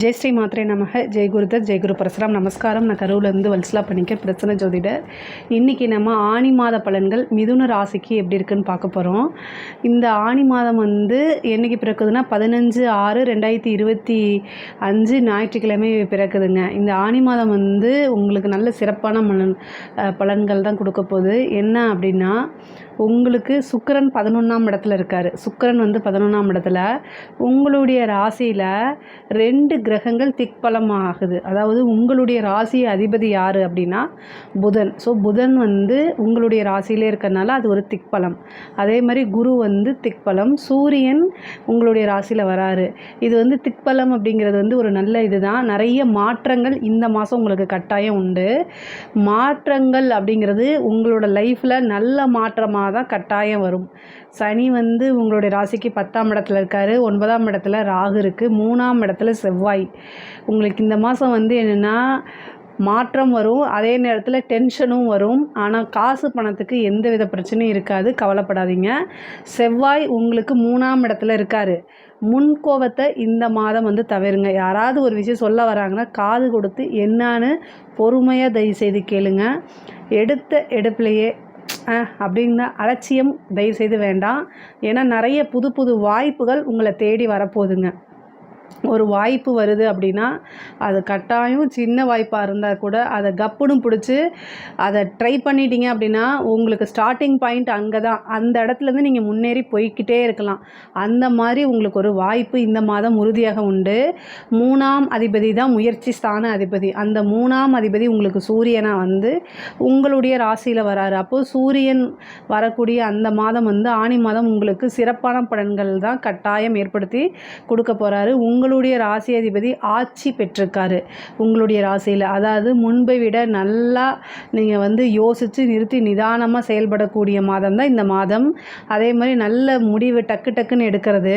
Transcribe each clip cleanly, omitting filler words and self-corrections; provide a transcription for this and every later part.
ஜெய் ஸ்ரீ மாத்ரே நமக. ஜெய் குருதத், ஜெய் குரு பரசுராம். நமஸ்காரம். நான் கரூர்லேருந்து வல்சலா பண்ணிக்கேன், பிரச்சனை ஜோதிடர். இன்றைக்கி நம்ம ஆனி மாத பலன்கள் மிதுன ராசிக்கு எப்படி இருக்குன்னு பார்க்க போகிறோம். இந்த ஆனி மாதம் என்றைக்கு பிறக்குதுன்னா 15/6/2025 ஞாயிற்றுக்கிழமை பிறக்குதுங்க. இந்த ஆனி மாதம் உங்களுக்கு நல்ல சிறப்பான பலன்கள் தான் கொடுக்க போகுது. என்ன அப்படின்னா, உங்களுக்கு சுக்கிரன் 11ஆம் இடத்துல இருக்கார். சுக்கிரன் 11ஆம் இடத்துல உங்களுடைய ராசியில் 2 கிரகங்கள் திக்பலம் ஆகுது. அதாவது உங்களுடைய ராசி அதிபதி யார் அப்படின்னா புதன். ஸோ புதன் உங்களுடைய ராசியிலே இருக்கிறனால அது ஒரு திக்பலம். அதே மாதிரி குரு திக்பலம். சூரியன் உங்களுடைய ராசியில் வராரு. இது திக்பலம் அப்படிங்கிறது ஒரு நல்ல இதுதான். நிறைய மாற்றங்கள் இந்த மாதம் உங்களுக்கு கட்டாயம் உண்டு. மாற்றங்கள் அப்படிங்கிறது உங்களோட லைஃப்பில் நல்ல மாற்றமாக தான் கட்டாயம் வரும். சனி உங்களுடைய ராசிக்கு 10ஆம் இடத்துல இருக்கார். 9ஆம் இடத்துல ராகு இருக்குது. 3ஆம் இடத்துல செவ்வாய். உங்களுக்கு இந்த மாதம் என்னென்னா மாற்றம் வரும், அதே நேரத்தில் டென்ஷனும் வரும். ஆனால் காசு பணத்துக்கு எந்த வித பிரச்சனையும் இருக்காது, கவலைப்படாதீங்க. செவ்வாய் உங்களுக்கு 3ஆம் இடத்துல இருக்கார். முன்கோபத்தை இந்த மாதம் தவிருங்க. யாராவது ஒரு விஷயம் சொல்ல வராங்கன்னா காது கொடுத்து என்னான்னு பொறுமையாக தயவுசெய்து கேளுங்க. எடுத்த எடுப்பிலையே அப்படின்னா அலட்சியம் தயவுசெய்து வேண்டாம். ஏன்னா நிறைய புது புது வாய்ப்புகள் உங்களை தேடி வரப்போகுதுங்க. ஒரு வாய்ப்பு வருது அப்படின்னா அது கட்டாயம் சின்ன வாய்ப்பாக இருந்தால் கூட அதை கப்புன்னு பிடிச்சி அதை ட்ரை பண்ணிட்டீங்க அப்படின்னா உங்களுக்கு ஸ்டார்டிங் பாயிண்ட் அங்கே தான். அந்த இடத்துலேருந்து நீங்கள் முன்னேறி போய்கிட்டே இருக்கலாம். அந்த மாதிரி உங்களுக்கு ஒரு வாய்ப்பு இந்த மாதம் உறுதியாக உண்டு. 3ஆம் அதிபதி தான் முயற்சி ஸ்தான அதிபதி. அந்த 3ஆம் அதிபதி உங்களுக்கு சூரியனாக உங்களுடைய ராசியில் வராரு. அப்போது சூரியன் வரக்கூடிய அந்த மாதம் ஆனி மாதம் உங்களுக்கு சிறப்பான பலன்கள் தான் கட்டாயம் ஏற்படுத்தி கொடுக்க போகிறாரு. உங்களுடைய ராசி அதிபதி ஆட்சி பெற்றிருக்காரு உங்களுடைய ராசியில். அதாவது முன்பை விட நல்லா நீங்கள் யோசித்து நிறுத்தி நிதானமாக செயல்படக்கூடிய மாதம் தான் இந்த மாதம். அதே மாதிரி நல்ல முடிவு டக்கு டக்குன்னு எடுக்கிறது,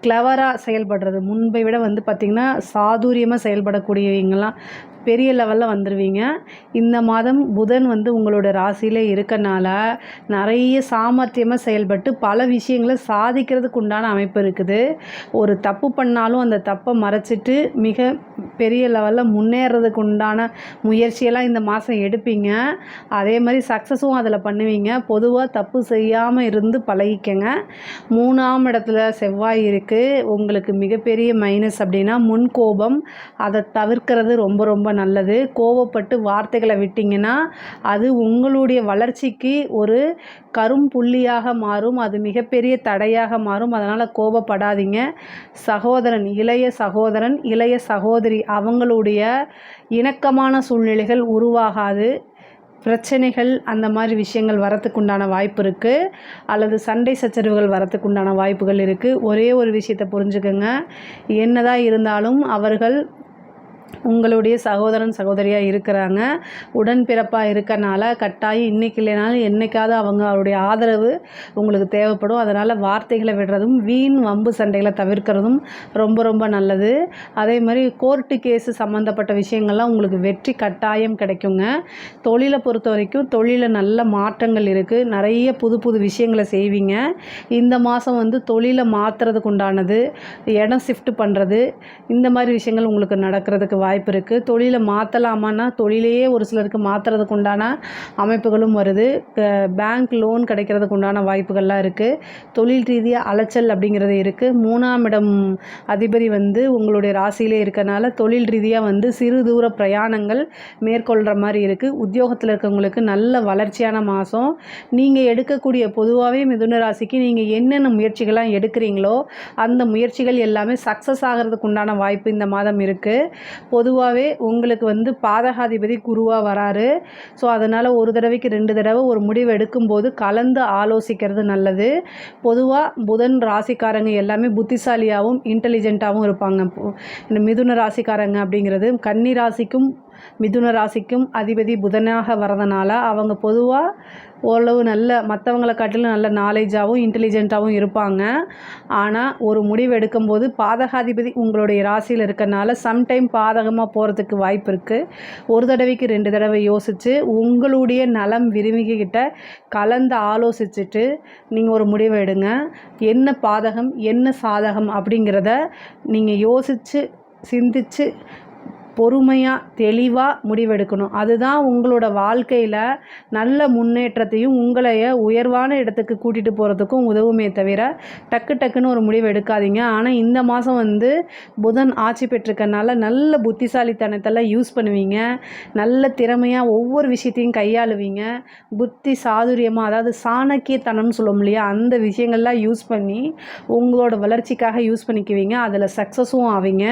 கிளவராக செயல்படுறது, முன்பை விட பார்த்திங்கன்னா சாதுரியமாக செயல்படக்கூடியவங்களாம் பெரிய லெவலில் வந்துடுவீங்க. இந்த மாதம் புதன் உங்களோட ராசியில் இருக்கனால நிறைய சாமர்த்தியமாக செயல்பட்டு பல விஷயங்களை சாதிக்கிறதுக்கு உண்டான அமைப்பு இருக்குது. ஒரு தப்பு பண்ணாலும் அந்த தப்பை மறைச்சிட்டு மிக பெரிய லெவலில் முன்னேறதுக்கு உண்டான முயற்சியெல்லாம் இந்த மாதம் எடுப்பீங்க. அதே மாதிரி சக்ஸஸும் அதில் பண்ணுவீங்க. பொதுவாக தப்பு செய்யாமல் இருந்து பழகிக்கங்க. 3ஆம் இடத்துல செவ்வாய் இருக்குது. உங்களுக்கு மிகப்பெரிய மைனஸ் அப்படின்னா முன்கோபம். அதை தவிர்க்கிறது ரொம்ப ரொம்ப நல்லது. கோபப்பட்டு வார்த்தைகளை விட்டிங்கன்னா அது உங்களுடைய வளர்ச்சிக்கு ஒரு கரும்புள்ளியாக மாறும். அது மிகப்பெரிய தடையாக மாறும். அதனால் கோபப்படாதீங்க. சகோதரன், இளைய சகோதரன், இளைய சகோதரி அவங்களுடைய இணக்கமான சூழ்நிலைகள் உருவாகாது. பிரச்சனைகள் அந்த மாதிரி விஷயங்கள் வரத்துக்கு உண்டான வாய்ப்பு இருக்குது. அல்லது சண்டை சச்சரவுகள் வரத்துக்கு உண்டான வாய்ப்புகள் இருக்குது. ஒரே ஒரு விஷயத்தை புரிஞ்சுக்கோங்க. என்னதான் இருந்தாலும் அவர்கள் உங்களுடைய சகோதரன் சகோதரியாக இருக்கிறாங்க. உடன்பிறப்பாக இருக்கனால கட்டாயம் இன்றைக்கி இல்லைனாலும் என்றைக்காவது அவங்களுடைய ஆதரவு உங்களுக்கு தேவைப்படும். அதனால் வார்த்தைகளை விடுறதும் வீண் வம்பு சண்டைகளை தவிர்க்கிறதும் ரொம்ப ரொம்ப நல்லது. அதே மாதிரி கோர்ட்டு கேஸு சம்மந்தப்பட்ட விஷயங்கள்லாம் உங்களுக்கு வெற்றி கட்டாயம் கிடைக்குங்க. தொழிலை பொறுத்த வரைக்கும் தொழிலில் நல்ல மாற்றங்கள் இருக்குது. நிறைய புது புது விஷயங்களை செய்வீங்க. இந்த மாதம் தொழிலை மாற்றுறதுக்கு உண்டானது, இடம் ஷிஃப்ட் பண்ணுறது, இந்த மாதிரி விஷயங்கள் உங்களுக்கு நடக்கிறதுக்கு வாய்ப்பு இருக்குது. தொழிலை மாற்றலாமான்னா தொழிலையே ஒரு சிலருக்கு மாற்றுறதுக்கு உண்டான அமைப்புகளும் வருது. பேங்க் லோன் கிடைக்கிறதுக்கு உண்டான வாய்ப்புகள்லாம் இருக்குது. தொழில் ரீதியாக அலைச்சல் அப்படிங்கிறது இருக்குது. 3ஆம் இடம் அதிபதி உங்களுடைய ராசியிலே இருக்கனால தொழில் ரீதியாக சிறு தூர பிரயாணங்கள் மேற்கொள்கிற மாதிரி இருக்குது. உத்தியோகத்தில் இருக்கவங்களுக்கு நல்ல வளர்ச்சியான மாதம். நீங்கள் எடுக்கக்கூடிய பொதுவாகவே மிதுன ராசிக்கு நீங்கள் என்னென்ன முயற்சிகள்லாம் எடுக்கிறீங்களோ அந்த முயற்சிகள் எல்லாமே சக்ஸஸ் ஆகிறதுக்கு உண்டான வாய்ப்பு இந்த மாதம் இருக்குது. பொதுவாகவே உங்களுக்கு பாதகாதிபதி குருவாக வராரு. ஸோ அதனால் ஒரு தடவைக்கு 2 தடவை ஒரு முடிவு எடுக்கும்போது கலந்து ஆலோசிக்கிறது நல்லது. பொதுவாக புதன் ராசிக்காரங்க எல்லாமே புத்திசாலியாகவும் இன்டெலிஜென்ட்டாகவும் இருப்பாங்க. இந்த மிதுன ராசிக்காரங்க அப்படிங்கிறது கன்னி ராசிக்கும் மிதுன ராசிக்கும் அதிபதி புதனாக வரதுனால அவங்க பொதுவாக ஓரளவு நல்ல மற்றவங்களை காட்டிலும் நல்ல நாலேஜாகவும் இன்டெலிஜென்ட்டாகவும் இருப்பாங்க. ஆனால் ஒரு முடிவு எடுக்கும்போது பாதகாதிபதி உங்களுடைய ராசியில் இருக்கனால சம்டைம் பாதகமாக போகிறதுக்கு வாய்ப்பு இருக்குது. ஒரு தடவைக்கு 2 தடவை யோசித்து உங்களுடைய நலம் விரும்பிக்கிட்ட கலந்து ஆலோசிச்சுட்டு நீங்கள் ஒரு முடிவை எடுங்க. என்ன பாதகம் என்ன சாதகம் அப்படிங்கிறத நீங்கள் யோசித்து சிந்திச்சு பொறுமையாக தெளிவாக முடிவெடுக்கணும். அதுதான் உங்களோட வாழ்க்கையில் நல்ல முன்னேற்றத்தையும் உங்களைய உயர்வான இடத்துக்கு கூட்டிகிட்டு போகிறதுக்கும் உதவுமே தவிர டக்குன்னு ஒரு முடிவு எடுக்காதீங்க. ஆனால் இந்த மாதம் புதன் ஆட்சி பெற்றிருக்கனால நல்ல புத்திசாலித்தனத்தெல்லாம் யூஸ் பண்ணுவீங்க. நல்ல திறமையாக ஒவ்வொரு விஷயத்தையும் கையாளுவீங்க. புத்தி சாதுரியமாக, அதாவது சாணக்கியத்தனம்னு சொல்லுவோம் இல்லையா, அந்த விஷயங்கள்லாம் யூஸ் பண்ணி உங்களோட வளர்ச்சிக்காக யூஸ் பண்ணிக்குவீங்க. அதில் சக்ஸஸும் ஆவீங்க.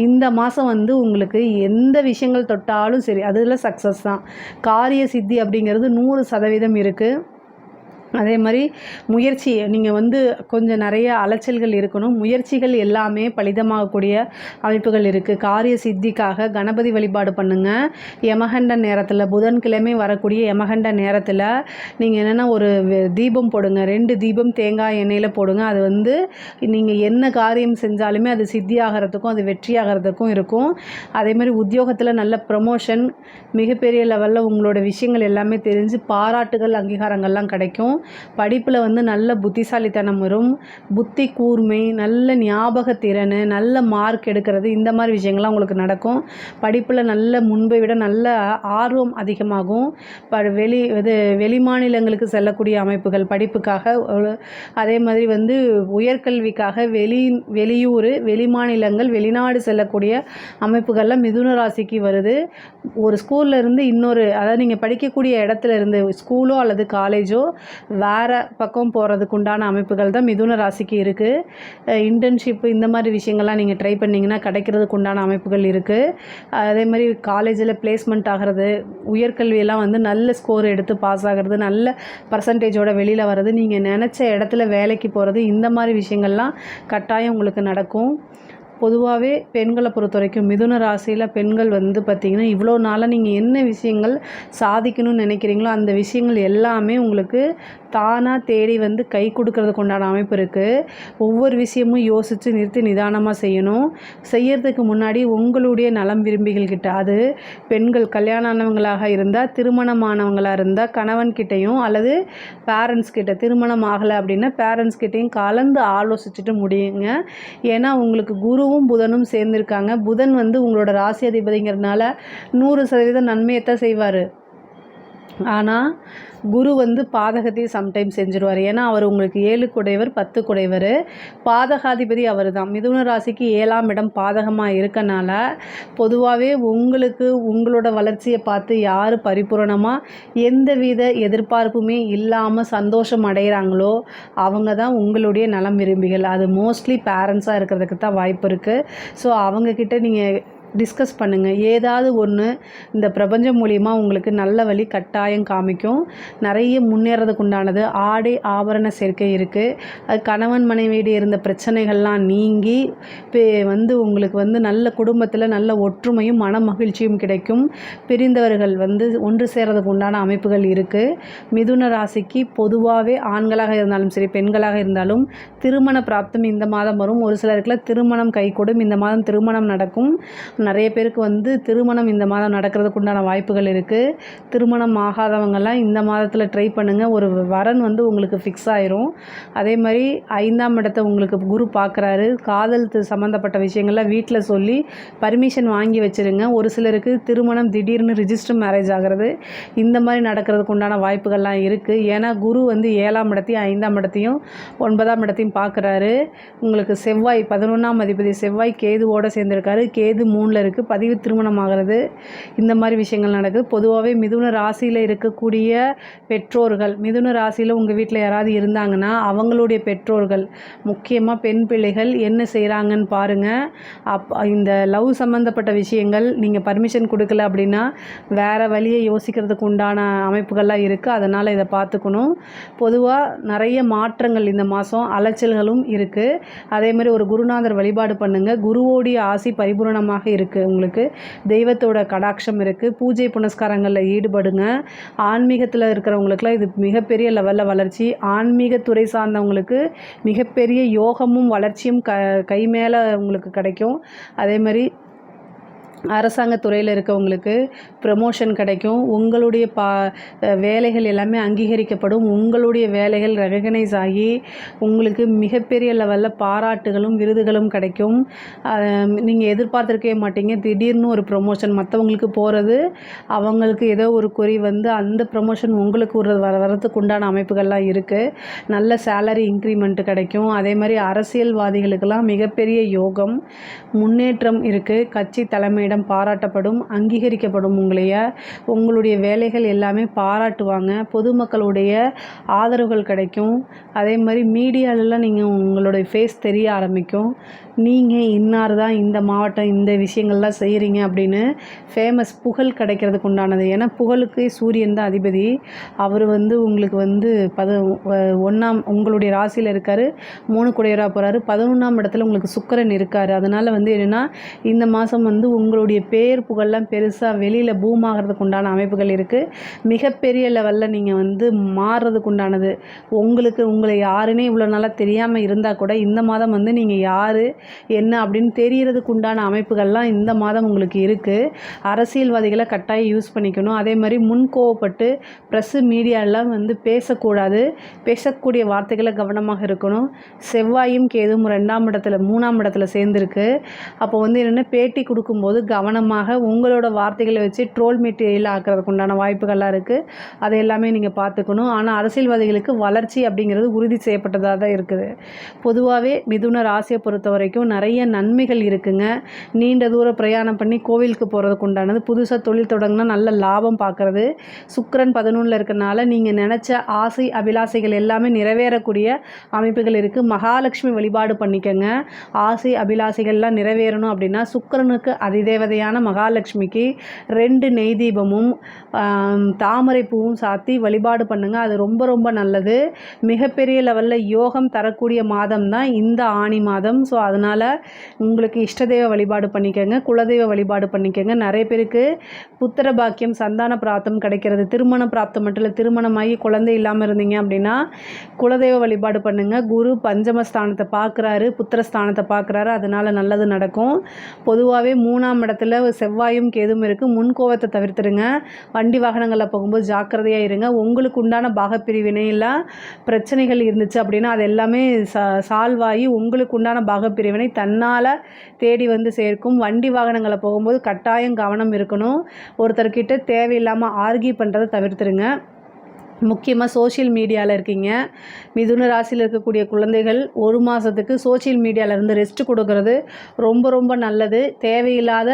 இந்த மாதம் உங்களுக்கு எந்த விஷயங்கள் தொட்டாலும் சரி அதில் சக்ஸஸ் தான். காரிய சித்தி அப்படிங்கிறது 100% இருக்குது. அதே மாதிரி முயற்சி நீங்கள் கொஞ்சம் நிறைய அலைச்சல்கள் இருக்கணும். முயற்சிகள் எல்லாமே பலிதமாகக்கூடிய அமைப்புகள் இருக்குது. காரிய சித்திக்காக கணபதி வழிபாடு பண்ணுங்கள். யமகண்ட நேரத்தில், புதன்கிழமை வரக்கூடிய யமகண்ட நேரத்தில் நீங்கள் என்னென்னா ஒரு தீபம் போடுங்க. 2 தீபம் தேங்காய் எண்ணெயில் போடுங்க. அது நீங்கள் என்ன காரியம் செஞ்சாலுமே அது சித்தி ஆகிறதுக்கும் அது வெற்றி ஆகிறதுக்கும் இருக்கும். அதே மாதிரி உத்தியோகத்தில் நல்ல ப்ரமோஷன், மிகப்பெரிய லெவலில் உங்களோட விஷயங்கள் எல்லாமே தெரிஞ்சு பாராட்டுகள் அங்கீகாரங்கள்லாம் கிடைக்கும். படிப்பில் நல்ல புத்திசாலித்தனம் வரும். புத்தி கூர்மை, நல்ல ஞாபகத்திறன், நல்ல மார்க் எடுக்கிறது, இந்த மாதிரி விஷயங்கள்லாம் உங்களுக்கு நடக்கும். படிப்பில் நல்ல முன்பை விட நல்ல ஆர்வம் அதிகமாகும். வெளி மாநிலங்களுக்கு செல்லக்கூடிய அமைப்புகள் படிப்புக்காக, அதே மாதிரி உயர்கல்விக்காக வெளியூர், வெளி மாநிலங்கள், வெளிநாடு செல்லக்கூடிய அமைப்புகள்லாம் மிதுன ராசிக்கு வருது. ஒரு ஸ்கூலில் இருந்து இன்னொரு, அதாவது நீங்கள் படிக்கக்கூடிய இடத்துல இருந்து ஸ்கூலோ அல்லது காலேஜோ வேறு பக்கம் போகிறதுக்கு உண்டான அமைப்புகள் தான் மிதுன ராசிக்கு இருக்குது. இன்டர்ன்ஷிப்பு இந்த மாதிரி விஷயங்கள்லாம் நீங்கள் ட்ரை பண்ணிங்கன்னா கிடைக்கிறதுக்கு உண்டான அமைப்புகள் இருக்குது. அதே மாதிரி காலேஜில் பிளேஸ்மெண்ட் ஆகிறது, உயர்கல்வியெல்லாம் நல்ல ஸ்கோர் எடுத்து பாஸ் ஆகிறது, நல்ல பர்சன்டேஜோட வெளியில் வர்றது, நீங்கள் நினச்ச இடத்துல வேலைக்கு போகிறது, இந்த மாதிரி விஷயங்கள்லாம் கட்டாயம் உங்களுக்கு நடக்கும். பொதுவாகவே பெண்களை பொறுத்த வரைக்கும் மிதுன ராசியில் பெண்கள் பார்த்திங்கன்னா இவ்வளோ நாளாக நீங்கள் என்ன விஷயங்கள் சாதிக்கணும்னு நினைக்கிறீங்களோ அந்த விஷயங்கள் எல்லாமே உங்களுக்கு தானாக தேடி கை கொடுக்கறதுக்கு உண்டான அமைப்பு இருக்குது. ஒவ்வொரு விஷயமும் யோசித்து நிறுத்தி நிதானமாக செய்யணும். செய்யறதுக்கு முன்னாடி உங்களுடைய நலம் விரும்பிகள்கிட்ட, அது பெண்கள் கல்யாணம் ஆனவங்களாக இருந்தால், திருமணமானவங்களாக இருந்தால் கணவன்கிட்டையும் அல்லது பேரண்ட்ஸ் கிட்ட, திருமணம் ஆகலை அப்படின்னா பேரண்ட்ஸ் கிட்டையும் கலந்து ஆலோசிச்சுட்டு முடியுங்க. ஏன்னா உங்களுக்கு குருவும் புதனும் சேர்ந்துருக்காங்க. புதன் உங்களோட ராசி அதிபதிங்கிறதுனால 100% நன்மையைத்தான் செய்வார். ஆனால் குரு பாதகத்தையும் சம்டைம்ஸ் செஞ்சுருவார். ஏன்னா அவர் உங்களுக்கு 7 குடைவர் 10 குடைவர், பாதகாதிபதி அவர் தான். மிதுன ராசிக்கு 7ஆம் இடம் பாதகமாக இருக்கனால பொதுவாகவே உங்களுக்கு உங்களோட வளர்ச்சியை பார்த்து யார் பரிபூரணமாக எந்தவித எதிர்பார்ப்புமே இல்லாமல் சந்தோஷம் அடைகிறாங்களோ அவங்க தான் உங்களுடைய நலம் விரும்பிகள். அது மோஸ்ட்லி பேரண்ட்ஸாக இருக்கிறதுக்கு தான் வாய்ப்பு இருக்குது. ஸோ அவங்கக்கிட்ட நீங்கள் டிஸ்கஸ் பண்ணுங்கள். ஏதாவது ஒன்று இந்த பிரபஞ்சம் மூலிமா உங்களுக்கு நல்ல வழி கட்டாயம் காமிக்கும். நிறைய முன்னேறதுக்கு உண்டானது. ஆடை ஆபரண சேர்க்கை இருக்குது. அது கணவன் மனைவியிட இருந்த பிரச்சனைகள்லாம் நீங்கி உங்களுக்கு நல்ல குடும்பத்தில் நல்ல ஒற்றுமையும் மன மகிழ்ச்சியும் கிடைக்கும். பிரிந்தவர்கள் ஒன்று சேர்றதுக்கு உண்டான அமைப்புகள் இருக்குது. மிதுன ராசிக்கு பொதுவாகவே ஆண்களாக இருந்தாலும் சரி பெண்களாக இருந்தாலும் திருமண பிராப்தம் இந்த மாதம் வரும். ஒரு சிலருக்குலாம் திருமணம் கைகூடும். இந்த மாதம் திருமணம் நடக்கும். நிறைய பேருக்கு திருமணம் இந்த மாதம் நடக்கிறதுக்கு உண்டான வாய்ப்புகள் இருக்குது. திருமணம் ஆகாதவங்கெல்லாம் இந்த மாதத்தில் ட்ரை பண்ணுங்கள். ஒரு வரன் உங்களுக்கு ஃபிக்ஸ் ஆயிரும். அதே மாதிரி 5ஆம் இடத்தை உங்களுக்கு குரு பார்க்குறாரு. காதல் சம்மந்தப்பட்ட விஷயங்கள்லாம் வீட்டில் சொல்லி பர்மிஷன் வாங்கி வச்சுருங்க. ஒரு சிலருக்கு திருமணம் திடீர்னு ரிஜிஸ்டர் மேரேஜ் ஆகிறது, இந்த மாதிரி நடக்கிறதுக்கு உண்டான வாய்ப்புகள்லாம் இருக்குது. ஏன்னா குரு 7ஆம் இடத்தையும் 5ஆம் இடத்தையும் 9ஆம் இடத்தையும் பார்க்குறாரு. உங்களுக்கு செவ்வாய் 11ஆம் அதிபதி செவ்வாய் கேதுவோடு சேர்ந்துருக்காரு. கேது 3 இருக்குது. பதிவு திருமணம் ஆகிறது, இந்த மாதிரி விஷயங்கள் நடக்குது. பொதுவாகவே மிதுன ராசியில் இருக்கக்கூடிய பெற்றோர்கள், மிதுன ராசியில் உங்கள் வீட்டில் யாராவது இருந்தாங்கன்னா அவங்களுடைய பெற்றோர்கள், முக்கியமாக பெண் பிள்ளைகள் என்ன செய்கிறாங்கன்னு பாருங்கள். இந்த லவ் சம்மந்தப்பட்ட விஷயங்கள் நீங்கள் பர்மிஷன் கொடுக்கல அப்படின்னா வேறு வழியை யோசிக்கிறதுக்கு உண்டான அமைப்புகள்லாம் இருக்குது. அதனால் இதை பார்த்துக்கணும். பொதுவாக நிறைய மாற்றங்கள் இந்த மாதம், அலைச்சல்களும் இருக்குது. அதே மாதிரி ஒரு குருநாதர் வழிபாடு பண்ணுங்கள். குருவோடைய ஆசி பரிபூரணமாக இருக்குது. உங்களுக்கு தெய்வத்தோட கடாட்சம் இருக்குது. பூஜை புனஸ்காரங்களில் ஈடுபடுங்க. ஆன்மீகத்தில் இருக்கிறவங்களுக்குலாம் இது மிகப்பெரிய லெவலில் வளர்ச்சி. ஆன்மீகத்துறை சார்ந்தவங்களுக்கு மிகப்பெரிய யோகமும் வளர்ச்சியும் கை மேலே உங்களுக்கு கிடைக்கும். அதே மாதிரி அரசாங்க துறையில் இருக்கவங்களுக்கு ப்ரமோஷன் கிடைக்கும். உங்களுடைய வேலைகள் எல்லாமே அங்கீகரிக்கப்படும். உங்களுடைய வேலைகள் ரெகக்னைஸ் ஆகி உங்களுக்கு மிகப்பெரிய லெவலில் பாராட்டுகளும் விருதுகளும் கிடைக்கும். நீங்கள் எதிர்பார்த்துருக்கவே மாட்டீங்க. திடீர்னு ஒரு ப்ரமோஷன் மற்றவங்களுக்கு போகிறது, அவங்களுக்கு ஏதோ ஒரு குறி வந்து அந்த ப்ரமோஷன் உங்களுக்கு வரதுக்கு உண்டான அமைப்புகள்லாம் இருக்குது. நல்ல சேலரி இன்க்ரிமெண்ட் கிடைக்கும். அதே மாதிரி அரசியல்வாதிகளுக்கெல்லாம் மிகப்பெரிய யோகம், முன்னேற்றம் இருக்குது. கட்சி தலைமையிடம் பாராட்டப்படும், அங்கீகரிக்கப்படும். உங்களுடைய வேலைகள் எல்லாமே பாராட்டுவாங்க. பொதுமக்களுடைய ஆதரவுகள் கிடைக்கும். அதே மாதிரி மீடியாலெலாம் நீங்கள் உங்களுடைய ஃபேஸ் தெரிய ஆரம்பிக்கும். நீங்கள் இன்னார் தான் இந்த மாவட்டம் இந்த விஷயங்கள்லாம் செய்கிறீங்க அப்படின்னு ஃபேமஸ் புகழ் கிடைக்கிறதுக்கு உண்டானது. ஏன்னா புகழுக்கு சூரியன் தான் அதிபதி. அவர் வந்து உங்களுக்கு வந்து உங்களுடைய ராசியில் இருக்கார், 3 குடையராக போகிறாரு. 11ஆம் இடத்துல உங்களுக்கு சுக்கிரன் இருக்கார். அதனால் வந்து என்னென்னா இந்த மாதம் வந்து உங்களுடைய பேர் புகழ்லாம் பெருசாக வெளியில் பூம் ஆகிறதுக்கு உண்டான அமைப்புகள் இருக்குது. மிகப்பெரிய லெவலில் நீங்கள் வந்து மாறுறதுக்கு உண்டானது. உங்களை யாருன்னே இவ்வளோ நாளாக தெரியாமல் இருந்தால் கூட இந்த மாதம் வந்து நீங்கள் யார் என்ன அப்படின்னு தெரியறதுக்கு உண்டான அமைப்புகள்லாம் இந்த மாதம் உங்களுக்கு இருக்குது. அரசியல்வாதிகளை கட்டாயம் யூஸ் பண்ணிக்கணும். அதே மாதிரி முன்கோவப்பட்டு ப்ரெஸ்ஸு மீடியாலாம் வந்து பேசக்கூடாது. பேசக்கூடிய வார்த்தைகளை கவனமாக இருக்கணும். செவ்வாயும் கேதும் 2ஆம் இடத்துல 3ஆம் இடத்துல சேர்ந்துருக்கு. அப்போ வந்து என்னென்னா பேட்டி கொடுக்கும்போது கவனமாக உங்களோட வார்த்தைகளை வச்சு ட்ரோல் மெட்டீரியல் ஆக்கிறதுக்கு உண்டான வாய்ப்புகள்லாம் இருக்குது. அதை எல்லாமே நீங்கள் பார்த்துக்கணும். ஆனால் அரசியல்வாதிகளுக்கு வளர்ச்சி அப்படிங்கிறது உறுதி செய்யப்பட்டதாக தான் இருக்குது. பொதுவாகவே மிதுன ராசியை பொறுத்த வரைக்கும் நிறைய நன்மைகள் இருக்குங்க. நீண்ட தூர பிரயாணம் பண்ணி கோவிலுக்கு போகிறதுக்கு உண்டானது, புதுசாக தொழில் தொடங்கினா நல்ல லாபம் பார்க்குறது, சுக்கிரன் 11ல் இருக்கனால நீங்கள் நினச்ச ஆசை அபிலாசைகள் எல்லாமே நிறைவேறக்கூடிய அமைப்புகள் இருக்குது. மகாலட்சுமி வழிபாடு பண்ணிக்கங்க. ஆசை அபிலாசைகள்லாம் நிறைவேறணும் அப்படின்னா சுக்கிரனுக்கு அதிதேவதையான மகாலட்சுமிக்கு 2 நெய் தீபமும் தாமரை பூவும் சாத்தி வழிபாடு பண்ணுங்கள். அது ரொம்ப ரொம்ப நல்லது. மிகப்பெரிய லெவலில் யோகம் தரக்கூடிய மாதம் தான் இந்த ஆணி மாதம். ஸோ அதனால் உங்களுக்கு இஷ்டதெய்வ வழிபாடு பண்ணிக்கோங்க, குலதெய்வ வழிபாடு பண்ணிக்கோங்க. நிறைய பேருக்கு புத்திர பாக்கியம் சந்தான பிராப்தம் கிடைக்கிறது. திருமண பிராப்தம் மட்டும் இல்லை, திருமணமாகி குழந்தை இல்லாமல் இருந்தீங்க அப்படின்னா குலதெய்வ வழிபாடு பண்ணுங்கள். குரு பஞ்சமஸ்தானத்தை பார்க்குறாரு, புத்திரஸ்தானத்தை பார்க்குறாரு, அதனால் நல்லது நடக்கும். பொதுவாகவே 3ஆம் இடத்துல செவ்வாயும் கேதும் இருக்குது. முன்கோவத்தை தவிர்த்துருங்க. வண்டி வாகனங்களில் போகும்போது ஜாக்கிரதையாக இருங்க. உங்களுக்கு உண்டான பாகப்பிரிவினையெல்லாம் பிரச்சனைகள் இருந்துச்சு அப்படின்னா அது எல்லாமே சால்வ் ஆகி உங்களுக்கு உண்டான பாகப்பிரிவினை தன்னால் தேடி வந்து சேர்க்கும். வண்டி வாகனங்களை போகும்போது கட்டாயம் கவனம் இருக்கணும். ஒருத்தர்கிட்ட தேவையில்லாமல் ஆர்கியூ பண்ணுறதை தவிர்த்துருங்க. முக்கியமாக சோஷியல் மீடியாவில் இருக்கீங்க, மிதுன ராசியில் இருக்கக்கூடிய குழந்தைகள் 1 மாதத்துக்கு சோஷியல் மீடியாவிலேருந்து ரெஸ்ட் கொடுக்கறது ரொம்ப ரொம்ப நல்லது. தேவையில்லாத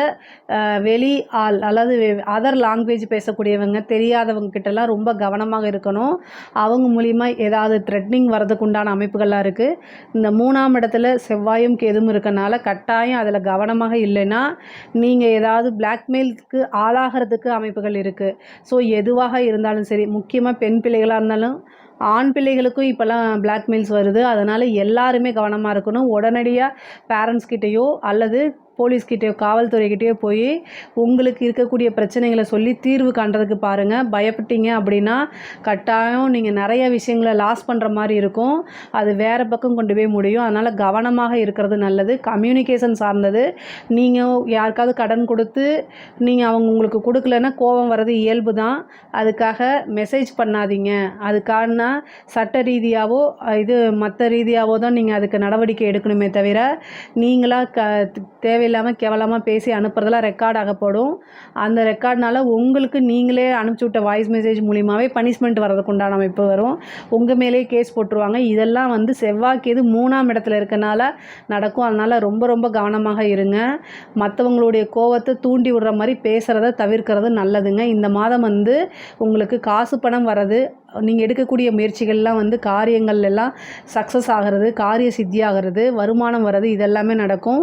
வெளி ஆள் அதாவது அதர் லாங்குவேஜ் பேசக்கூடியவங்க தெரியாதவங்க கிட்டலாம் ரொம்ப கவனமாக இருக்கணும். அவங்க மூலிமா ஏதாவது த்ரெட்னிங் வரதுக்கு உண்டான அமைப்புகள்லாம் இருக்குது. இந்த 3ஆம் இடத்துல செவ்வாயும் கேதும் இருக்கனால கட்டாயம் அதில் கவனமாக இல்லைன்னா நீங்கள் ஏதாவது பிளாக்மெயிலுக்கு ஆளாகிறதுக்கு அமைப்புகள் இருக்குது. ஸோ எதுவாக இருந்தாலும் சரி, முக்கியமாக பெண் பிள்ளைகளாக இருந்தாலும் ஆண் பிள்ளைகளுக்கும் இப்போல்லாம் பிளாக்மெயில்ஸ் வருது. அதனால் எல்லாருமே கவனமாக இருக்கணும். உடனடியாக பேரண்ட்ஸ்கிட்டேயோ அல்லது போலீஸ்கிட்டயோ காவல்துறைக்கிட்டேயோ போய் உங்களுக்கு இருக்கக்கூடிய பிரச்சனைகளை சொல்லி தீர்வு காண்றதுக்கு பாருங்கள். பயப்பட்டீங்க அப்படின்னா கட்டாயம் நீங்கள் நிறைய விஷயங்களை லாஸ் பண்ணுற மாதிரி இருக்கும். அது வேறு பக்கம் கொண்டு போய் முடியும். அதனால் கவனமாக இருக்கிறது நல்லது. கம்யூனிகேஷன் சார்ந்தது. நீங்கள் யாருக்காவது கடன் கொடுத்து அவங்க உங்களுக்கு கொடுக்கலன்னா கோபம் வர்றது இயல்பு தான். அதுக்காக மெசேஜ் பண்ணாதீங்க. அதுக்கான சட்ட ரீதியாகவோ மற்ற ரீதியாகவோ தான் நீங்கள் அதுக்கு நடவடிக்கை எடுக்கணுமே தவிர நீங்களாக தேவையில்லாமல் கேவலமாக பேசி அனுப்புறதெல்லாம் ரெக்கார்ட் ஆகப்படும். அந்த ரெக்கார்ட்னால உங்களுக்கு நீங்களே அனுப்பிச்சி விட்ட வாய்ஸ் மெசேஜ் மூலியமாகவே பனிஷ்மெண்ட் வர்றதுக்கு உண்டான அமைப்பு வரும். உங்கள் மேலே கேஸ் போட்டுருவாங்க. இதெல்லாம் வந்து செவ்வாய்க்கு 3ஆம் இடத்துல இருக்கனால நடக்கும். அதனால் ரொம்ப ரொம்ப கவனமாக இருங்க. மற்றவங்களுடைய கோவத்தை தூண்டி விடுற மாதிரி பேசுகிறத தவிர்க்கிறது நல்லதுங்க. இந்த மாதம் வந்து உங்களுக்கு காசு பணம் வர்றது, நீங்கள் எடுக்கக்கூடிய முயற்சிகள்லாம் வந்து காரியங்கள் எல்லாம் சக்ஸஸ் ஆகிறது, காரிய சித்தி ஆகிறது, வருமானம் வர்றது, இதெல்லாமே நடக்கும்.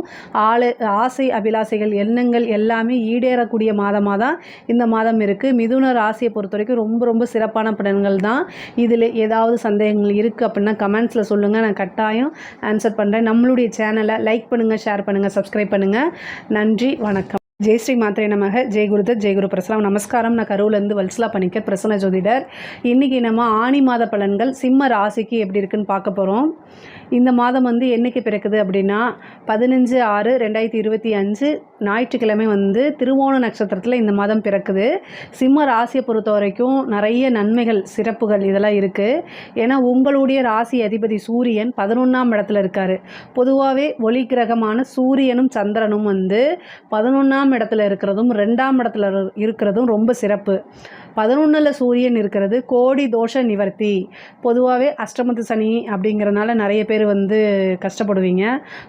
ஆசை அபிலாசைகள் எண்ணங்கள் எல்லாமே ஈடேறக்கூடிய மாதமாக தான் இந்த மாதம் இருக்குது. மிதுன ராசியை பொறுத்த வரைக்கும் ரொம்ப ரொம்ப சிறப்பான பலன்கள் தான். இதில் ஏதாவது சந்தேகங்கள் இருக்குது அப்படின்னா கமெண்ட்ஸில் சொல்லுங்கள், நான் கட்டாயம் ஆன்சர் பண்ணுறேன். நம்மளுடைய சேனலை லைக் பண்ணுங்கள், ஷேர் பண்ணுங்கள், சப்ஸ்கிரைப் பண்ணுங்கள். நன்றி, வணக்கம். ஜெய் ஸ்ரீ மாத்ரே நமக. ஜெய் குருதத், ஜெய் குரு பிரசலாம். நமஸ்காரம். நான் கரூர்லேருந்து வல்சலா பணிக்கர், பிரசன்ன ஜோதிடர். இன்றைக்கி நம்ம ஆனி மாத பலன்கள் சிம்ம ராசிக்கு எப்படி இருக்குன்னு பார்க்க போகிறோம். இந்த மாதம் என்றைக்கு பிறக்குது அப்படின்னா 15/6/2025 ஞாயிற்றுக்கிழமை திருவோண நட்சத்திரத்தில் இந்த மாதம் பிறக்குது. சிம்ம ராசியை பொறுத்த வரைக்கும் நிறைய நன்மைகள், சிறப்புகள் இதெல்லாம் இருக்குது. ஏன்னா உங்களுடைய ராசி அதிபதி சூரியன் 11ஆம் இடத்துல இருக்கார். பொதுவாகவே ஒளி கிரகமான சூரியனும் சந்திரனும் 11ஆம் இடத்துல இருக்கிறதும் 2ஆம் இடத்துல இருக்கிறதும் ரொம்ப சிறப்பு. 11ல் சூரியன் இருக்கிறது கோடி தோஷ நிவர்த்தி. பொதுவாகவே அஷ்டமத்து சனி அப்படிங்கிறனால நிறைய பேர் கஷ்டப்படுவீங்க.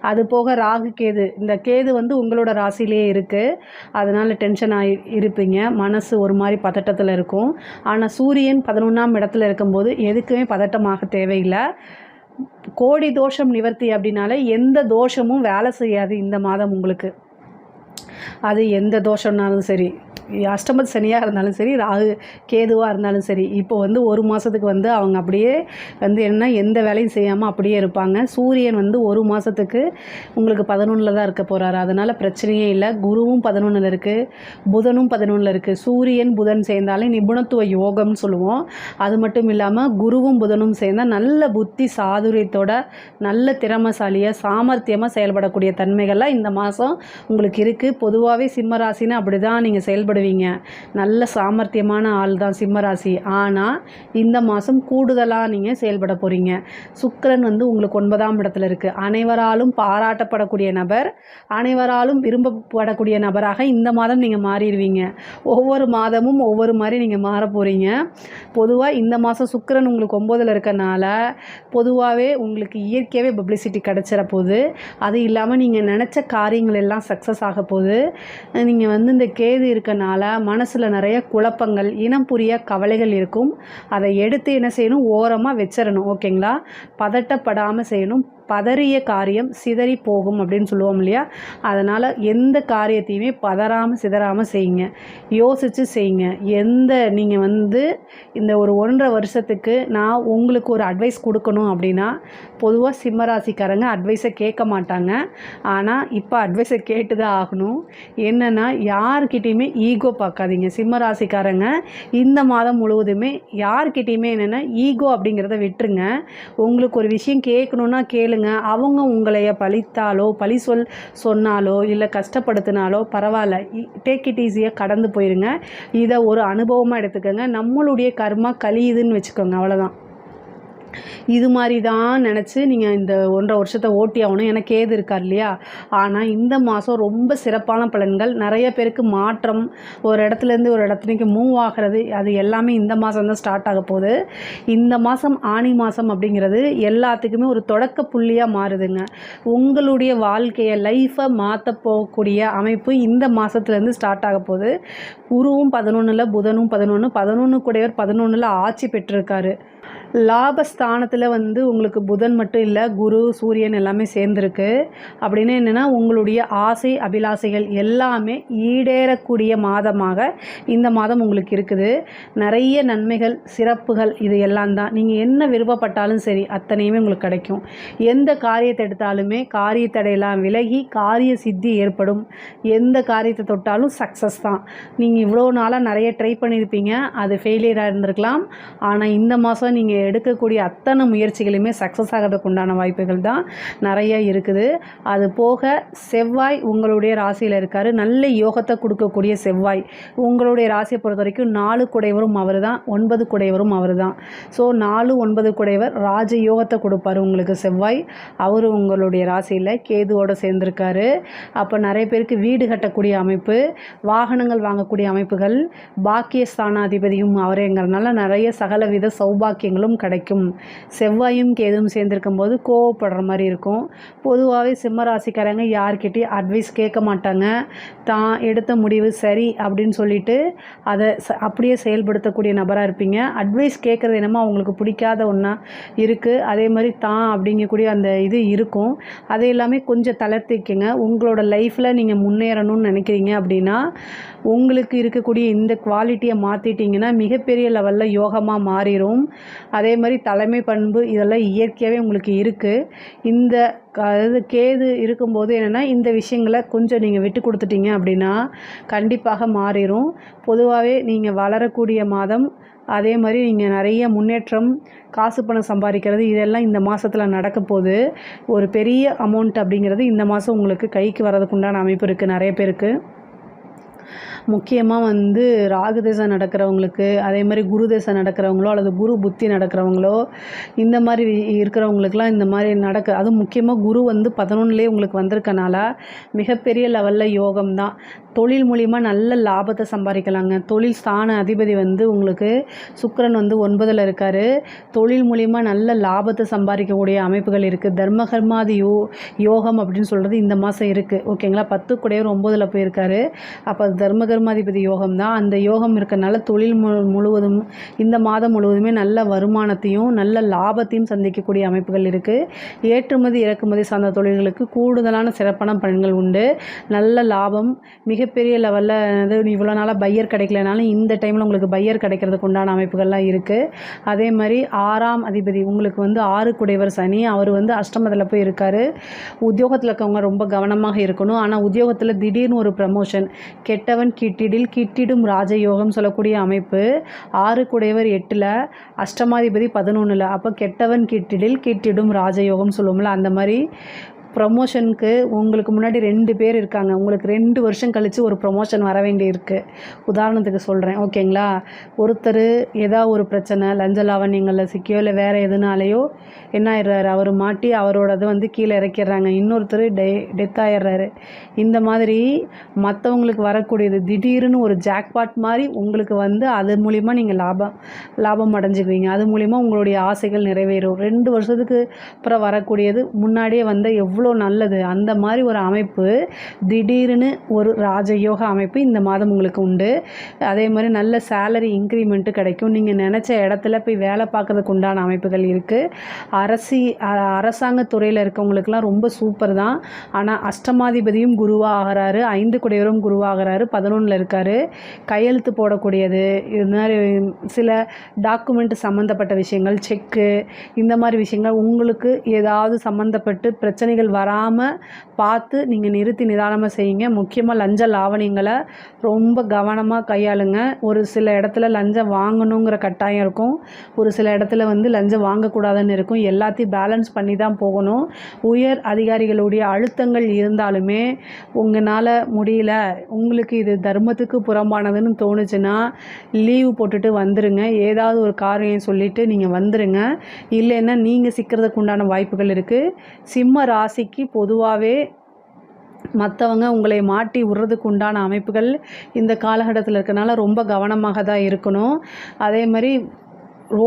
அது போக ராகு கேது, இந்த கேது உங்களோட ராசியிலே இருக்குது. அதனால் டென்ஷன் இருப்பீங்க, மனசு ஒரு மாதிரி பதட்டத்தில் இருக்கும். ஆனால் சூரியன் 11ஆம் இடத்துல இருக்கும்போது எதுக்குமே பதட்டமாக தேவையில்லை. கோடி தோஷம் நிவர்த்தி அப்படின்னால எந்த தோஷமும் வேலை செய்யாது இந்த மாதம் உங்களுக்கு. அது எந்த தோஷம்னாலும் சரி, அஷ்டமத்து சனியாக இருந்தாலும் சரி, ராகு கேதுவாக இருந்தாலும் சரி, இப்போ ஒரு மாதத்துக்கு அவங்க அப்படியே என்ன எந்த வேலையும் செய்யாமல் அப்படியே இருப்பாங்க. சூரியன் ஒரு மாதத்துக்கு உங்களுக்கு 11ல் தான் இருக்க போகிறாரு. அதனால் பிரச்சனையே இல்லை. குருவும் 11ல் இருக்குது, புதனும் 11ல் இருக்குது. சூரியன் புதன் சேர்ந்தாலே நிபுணத்துவ யோகம்னு சொல்லுவோம். அது மட்டும் இல்லாமல் குருவும் புதனும் சேர்ந்தால் நல்ல புத்தி சாதுரியத்தோட நல்ல திறமைசாலியாக சாமர்த்தியமாக செயல்படக்கூடிய தன்மைகள்லாம் இந்த மாதம் உங்களுக்கு இருக்குது. பொதுவாகவே சிம்மராசின்னு அப்படி தான் நீங்கள் செயல்படுவீங்க. நல்ல சாமர்த்தியமான ஆள் தான் சிம்மராசி. ஆனால் இந்த மாதம் கூடுதலாக நீங்கள் செயல்பட போகிறீங்க. சுக்கிரன் உங்களுக்கு 9ஆம் இடத்துல இருக்குது. அனைவராலும் பாராட்டப்படக்கூடிய நபர், அனைவராலும் விரும்பப்படக்கூடிய நபராக இந்த மாதம் நீங்கள் மாறிடுவீங்க. ஒவ்வொரு மாதமும் ஒவ்வொரு மாதிரி நீங்கள் மாற போகிறீங்க. பொதுவாக இந்த மாதம் சுக்கிரன் உங்களுக்கு 9ல் இருக்கனால பொதுவாகவே உங்களுக்கு இயற்கையாகவே பப்ளிசிட்டி கிடச்சிட போகுது. அது இல்லாமல் நீங்கள் நினச்ச காரியங்கள் எல்லாம் சக்ஸஸ் ஆக போகுது. நீங்கள் இந்த கேது இருக்கனால மனசில் நிறைய குழப்பங்கள், இனம் புரிய கவலைகள் இருக்கும். அதை எடுத்து என்ன செய்யணும், ஓரமாக வச்சிடணும். ஓகேங்களா? பதட்டப்படாமல் செய்யணும். பதறிய காரியம் சிதறி போகும் அப்படின்னு சொல்லுவோம் இல்லையா? அதனால் எந்த காரியத்தையுமே பதறாமல் சிதறாமல் செய்யுங்க, யோசித்து செய்யுங்க. நீங்கள் இந்த ஒரு 1.5 வருஷத்துக்கு நான் உங்களுக்கு ஒரு அட்வைஸ் கொடுக்கணும் அப்படின்னா, பொதுவாக சிம்மராசிக்காரங்க அட்வைஸை கேட்க மாட்டாங்க. ஆனால் இப்போ அட்வைஸை கேட்டு தான் ஆகணும். என்னென்னா, யார்கிட்டையுமே ஈகோ பார்க்காதீங்க. சிம்மராசிக்காரங்க இந்த மாதம் முழுவதுமே யார்கிட்டையுமே என்னென்னா ஈகோ அப்படிங்கிறத விட்டுருங்க. உங்களுக்கு ஒரு விஷயம் கேட்கணுன்னா கேளுங்க. அவங்க உங்களைய பழித்தாலோ பழி சொன்னாலோ இல்லை கஷ்டப்படுத்தினாலோ பரவாயில்ல, டேக் இட் ஈஸியாக கடந்து போயிருங்க. இதை ஒரு அனுபவமாக எடுத்துக்கோங்க. நம்மளுடைய கர்மா கழியுதுன்னு வச்சுக்கோங்க, அவ்வளோதான். இது மாதிரி தான் நினச்சி நீங்கள் இந்த 1.5 வருஷத்தை ஓட்டி ஆகணும். ஏன்னா கேது இருக்கார் இல்லையா? ஆனால் இந்த மாதம் ரொம்ப சிறப்பான பலன்கள். நிறைய பேருக்கு மாற்றம், ஒரு இடத்துலேருந்து ஒரு இடத்துக்கு மூவ் ஆகிறது, அது எல்லாமே இந்த மாதம் தான் ஸ்டார்ட் ஆக போகுது. இந்த மாதம் ஆனி மாதம் அப்படிங்கிறது எல்லாத்துக்குமே ஒரு தொடக்க புள்ளியாக மாறுதுங்க. உங்களுடைய வாழ்க்கையை, லைஃப்பை மாற்ற போகக்கூடிய அமைப்பு இந்த மாதத்துலேருந்து ஸ்டார்ட் ஆக போகுது. குருவும் 11ல், புதனும் 11 கூடையவர் 11ல் ஆட்சி பெற்றிருக்காரு. லாபஸ்தானத்தில் உங்களுக்கு புதன் மட்டும் இல்லை, குரு சூரியன் எல்லாமே சேர்ந்துருக்கு. அப்படின்னு என்னென்னா உங்களுடைய ஆசை அபிலாசைகள் எல்லாமே ஈடேறக்கூடிய மாதமாக இந்த மாதம் உங்களுக்கு இருக்குது. நிறைய நன்மைகள், சிறப்புகள் இது எல்லாம் தான். நீங்கள் என்ன விருப்பப்பட்டாலும் சரி அத்தனையுமே உங்களுக்கு கிடைக்கும். எந்த காரியத்தை எடுத்தாலுமே காரியத்தடையெல்லாம் விலகி காரிய சித்தி ஏற்படும். எந்த காரியத்தை தொட்டாலும் சக்ஸஸ் தான். நீங்கள் இவ்வளோ நாளாக நிறைய ட்ரை பண்ணியிருப்பீங்க, அது ஃபெயிலியராக இருந்திருக்கலாம். ஆனால் இந்த மாதம் நீங்கள் எடுக்கக்கூடிய அத்தனை முயற்சிகளுமே சக்ஸஸ் ஆகிறதுக்கு உண்டான வாய்ப்புகள் தான் நிறைய இருக்குது. அது போக செவ்வாய் உங்களுடைய ராசியில் இருக்கார். நல்ல யோகத்தை கொடுக்கக்கூடிய செவ்வாய் உங்களுடைய ராசியை பொறுத்த வரைக்கும் 4 குடைவரும் அவர் தான், 9 குடைவரும் அவர் தான். ஸோ 4, 9 குடைவர் ராஜ யோகத்தை கொடுப்பார் உங்களுக்கு செவ்வாய். அவர் உங்களுடைய ராசியில் கேதுவோடு சேர்ந்துருக்காரு. அப்போ நிறைய பேருக்கு வீடு கட்டக்கூடிய அமைப்பு, வாகனங்கள் வாங்கக்கூடிய அமைப்புகள், பாக்கியஸ்தானாதிபதியும் அவரேங்கிறதுனால நிறைய சகலவித சௌபாக்கியங்களும் கிடைக்கும். செவ்வாயும் கேதுவும் சேர்ந்திருக்கும் போது கோவப்படுற மாதிரி இருக்கும். பொதுவாகவே சிம்மராசிக்காரங்க யார்கிட்டையும் அட்வைஸ் கேட்க மாட்டாங்க. தான் எடுத்த முடிவு சரி அப்படின்னு சொல்லிட்டு அதை அப்படியே செயல்படுத்தக்கூடிய நபராக இருப்பீங்க. அட்வைஸ் கேட்குறது என்னமோ அவங்களுக்கு பிடிக்காத ஒன்றா இருக்குது. அதே மாதிரி தான் அப்படிங்கக்கூடிய அந்த இது இருக்கும். அதை எல்லாமே கொஞ்சம் தளர்த்திக்கங்க. உங்களோட லைஃப்பில் நீங்கள் முன்னேறணும்னு நினைக்கிறீங்க அப்படின்னா உங்களுக்கு இருக்கக்கூடிய இந்த குவாலிட்டியை மாற்றிட்டிங்கன்னா மிகப்பெரிய லெவலில் யோகமாக மாறிடும். அதே மாதிரி தலைமை பண்பு இதெல்லாம் இயற்கையாகவே உங்களுக்கு இருக்குது. இந்த அதாவது கேது இருக்கும்போது என்னென்னா இந்த விஷயங்களை கொஞ்சம் நீங்கள் விட்டு கொடுத்துட்டீங்க அப்படின்னா கண்டிப்பாக மாறிடும். பொதுவாகவே நீங்கள் வளரக்கூடிய மாதம், அதே மாதிரி நீங்கள் நிறைய முன்னேற்றம், காசு பணம் சம்பாதிக்கிறது இதெல்லாம் இந்த மாதத்தில் நடக்க போகுது. ஒரு பெரிய அமௌண்ட் அப்படிங்கிறது இந்த மாதம் உங்களுக்கு கைக்கு வரதுக்கு உண்டான அமைப்பு இருக்குது நிறைய பேருக்கு. முக்கியமாக வந்து ராகு திசை நடக்கிறவங்களுக்கு, அதே மாதிரி குரு திசை நடக்கிறவங்களோ அல்லது குரு புத்தி நடக்கிறவங்களோ, இந்த மாதிரி இருக்கிறவங்களுக்குலாம் இந்த மாதிரி அதுவும் முக்கியமாக குரு வந்து 11லேயே உங்களுக்கு வந்திருக்கனால மிகப்பெரிய லெவலில் யோகம் தான். தொழில் மூலிமா நல்ல லாபத்தை சம்பாதிக்கலாங்க. தொழில் ஸ்தான அதிபதி வந்து உங்களுக்கு சுக்கிரன் வந்து 9ல் இருக்கார். தொழில் மூலிமா நல்ல லாபத்தை சம்பாதிக்கக்கூடிய அமைப்புகள் இருக்குது. தர்மகர்மாதி யோகம் அப்படின்னு சொல்கிறது இந்த மாதம் இருக்குது. ஓகேங்களா? 10 கூடையவர் 9ல் போயிருக்காரு. அப்போ அது தர்மகர்மாதிபதி யோகம் தான். அந்த யோகம் இருக்கிறனால தொழில் முழுவதும் இந்த மாதம் முழுவதுமே நல்ல வருமானத்தையும் நல்ல லாபத்தையும் சந்திக்கக்கூடிய அமைப்புகள் இருக்குது. ஏற்றுமதி இறக்குமதி சார்ந்த தொழில்களுக்கு கூடுதலான சிறப்பான பலன்கள் உண்டு. நல்ல லாபம், மிகப்பெரிய லெவலில் இவ்வளோ நாளாக பையர் கிடைக்கலனாலும் இந்த டைமில் உங்களுக்கு பையர் கிடைக்கிறதுக்கு உண்டான அமைப்புகள்லாம் இருக்குது. அதே மாதிரி 6ஆம் அதிபதி உங்களுக்கு வந்து 6 குடைவர் சனி, அவர் வந்து அஷ்டமத்தில் போய் இருக்கார். உத்தியோகத்தில் இருக்கவங்க ரொம்ப கவனமாக இருக்கணும். ஆனால் உத்தியோகத்தில் திடீர்னு ஒரு ப்ரமோஷன், கெட்டவன் கிட்டிடும் ராஜயோகம் சொல்லக்கூடிய அமைப்பு. 6 குடைவர் 8ல், அஷ்டமாதிபதி 11ல். அப்போ கெட்டவன் கிட்டிடும் ராஜயோகம் சொல்லுவோம்ல, அந்த மாதிரி ப்ரமோஷனுக்கு உங்களுக்கு முன்னாடி 2 பேர் இருக்காங்க. உங்களுக்கு 2 வருஷம் கழித்து ஒரு ப்ரமோஷன் வர வேண்டி இருக்குது. உதாரணத்துக்கு சொல்கிறேன், ஓகேங்களா? ஒருத்தர் ஏதாவது ஒரு பிரச்சனை, லஞ்ச லாவண்யங்களில் சிக்கியோ இல்லை வேறு எதுனாலேயோ என்ன ஆயிடுறாரு, அவர் மாட்டி அவரோடது வந்து கீழே இறக்கிடுறாங்க. இன்னொருத்தர் டெத் ஆயிடுறாரு. இந்த மாதிரி மற்றவங்களுக்கு வரக்கூடியது திடீர்னு ஒரு ஜாக்பாட் மாதிரி உங்களுக்கு வந்து அது மூலிமா நீங்கள் லாபம் அடைஞ்சிக்குவீங்க. அது மூலிமா உங்களுடைய ஆசைகள் நிறைவேறும். 2 வருஷத்துக்கு அப்புறம் வரக்கூடியது முன்னாடியே வந்து எவ்வளோ நல்லது. அந்த மாதிரி ஒரு அமைப்பு, திடீர்னு ஒரு ராஜயோக அமைப்பு இந்த மாதம் உங்களுக்கு உண்டு. அதே மாதிரி நல்ல சேலரி இன்க்ரிமெண்ட்டு கிடைக்கும். நீங்கள் நினச்ச இடத்துல போய் வேலை பார்க்குறதுக்கு உண்டான அமைப்புகள் இருக்குது. அரசாங்க துறையில் இருக்கவங்களுக்கெல்லாம் ரொம்ப சூப்பர் தான். ஆனால் அஷ்டமாதிபதியும் குருவாக ஆகிறாரு, 5 குடையவரும் குருவாகிறாரு, 11ல் இருக்கார். கையெழுத்து போடக்கூடியது, இது மாதிரி சில டாக்குமெண்ட் சம்மந்தப்பட்ட விஷயங்கள், செக்கு, இந்த மாதிரி விஷயங்கள் உங்களுக்கு ஏதாவது சம்மந்தப்பட்டு பிரச்சனைகள் வராமல் பார்த்து நீங்கள் நிறுத்தி நிதானமாக செய்யுங்க. முக்கியமாக லஞ்ச லாவணியங்களை ரொம்ப கவனமாக கையாளுங்க. ஒரு சில இடத்துல லஞ்சம் வாங்கணுங்கிற கட்டாயம் இருக்கும், ஒரு சில இடத்துல வந்து லஞ்சம் வாங்கக்கூடாதுன்னு இருக்கும். எல்லாத்தையும் பேலன்ஸ் பண்ணி தான் போகணும். உயர் அதிகாரிகளுடைய அழுத்தங்கள் இருந்தாலுமே உங்களால் முடியல, உங்களுக்கு இது தர்மத்துக்கு புறம்பானதுன்னு தோணுச்சுன்னா லீவு போட்டுட்டு வந்துடுங்க. ஏதாவது ஒரு காரியம் சொல்லிவிட்டு நீங்கள் வந்துடுங்க. இல்லைன்னா நீங்கள் சிக்கிறதுக்கு உண்டான வாய்ப்புகள் இருக்குது. சிம்ம ராசிக்கு பொதுவாகவே மற்றவங்க உங்களை மாட்டி விடுறதுக்கு உண்டான அமைப்புகள் இந்த காலகட்டத்தில் இருக்கனால ரொம்ப கவனமாக தான் இருக்கணும். அதே மாதிரி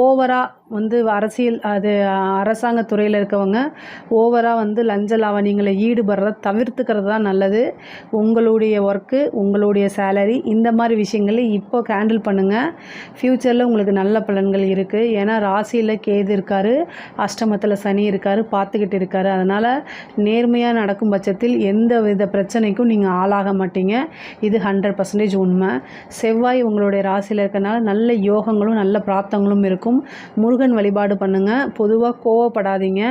ஓவராக வந்து அரசாங்க துறையில் இருக்கவங்க ஓவராக வந்து லஞ்ச லாவணியங்களை ஈடுபடுறத தவிர்த்துக்கிறது தான் நல்லது. உங்களுடைய ஒர்க்கு, உங்களுடைய சேலரி, இந்த மாதிரி விஷயங்களை இப்போ ஹேண்டில் பண்ணுங்கள். ஃப்யூச்சரில் உங்களுக்கு நல்ல பலன்கள் இருக்குது. ஏன்னா ராசியில் கேது இருக்கார், அஷ்டமத்தில் சனி இருக்கார், பார்த்துக்கிட்டு இருக்கார். அதனால் நேர்மையாக நடக்கும் பட்சத்தில் எந்த வித பிரச்சனைக்கும் நீங்கள் ஆளாக மாட்டீங்க. இது 100% உண்மை. செவ்வாய் உங்களுடைய ராசியில் இருக்கனால நல்ல யோகங்களும் நல்ல பிராப்தங்களும் இருக்கும். முருகன் வழிபாடு பண்ணுங்கள். பொதுவாக கோவப்படாதீங்க.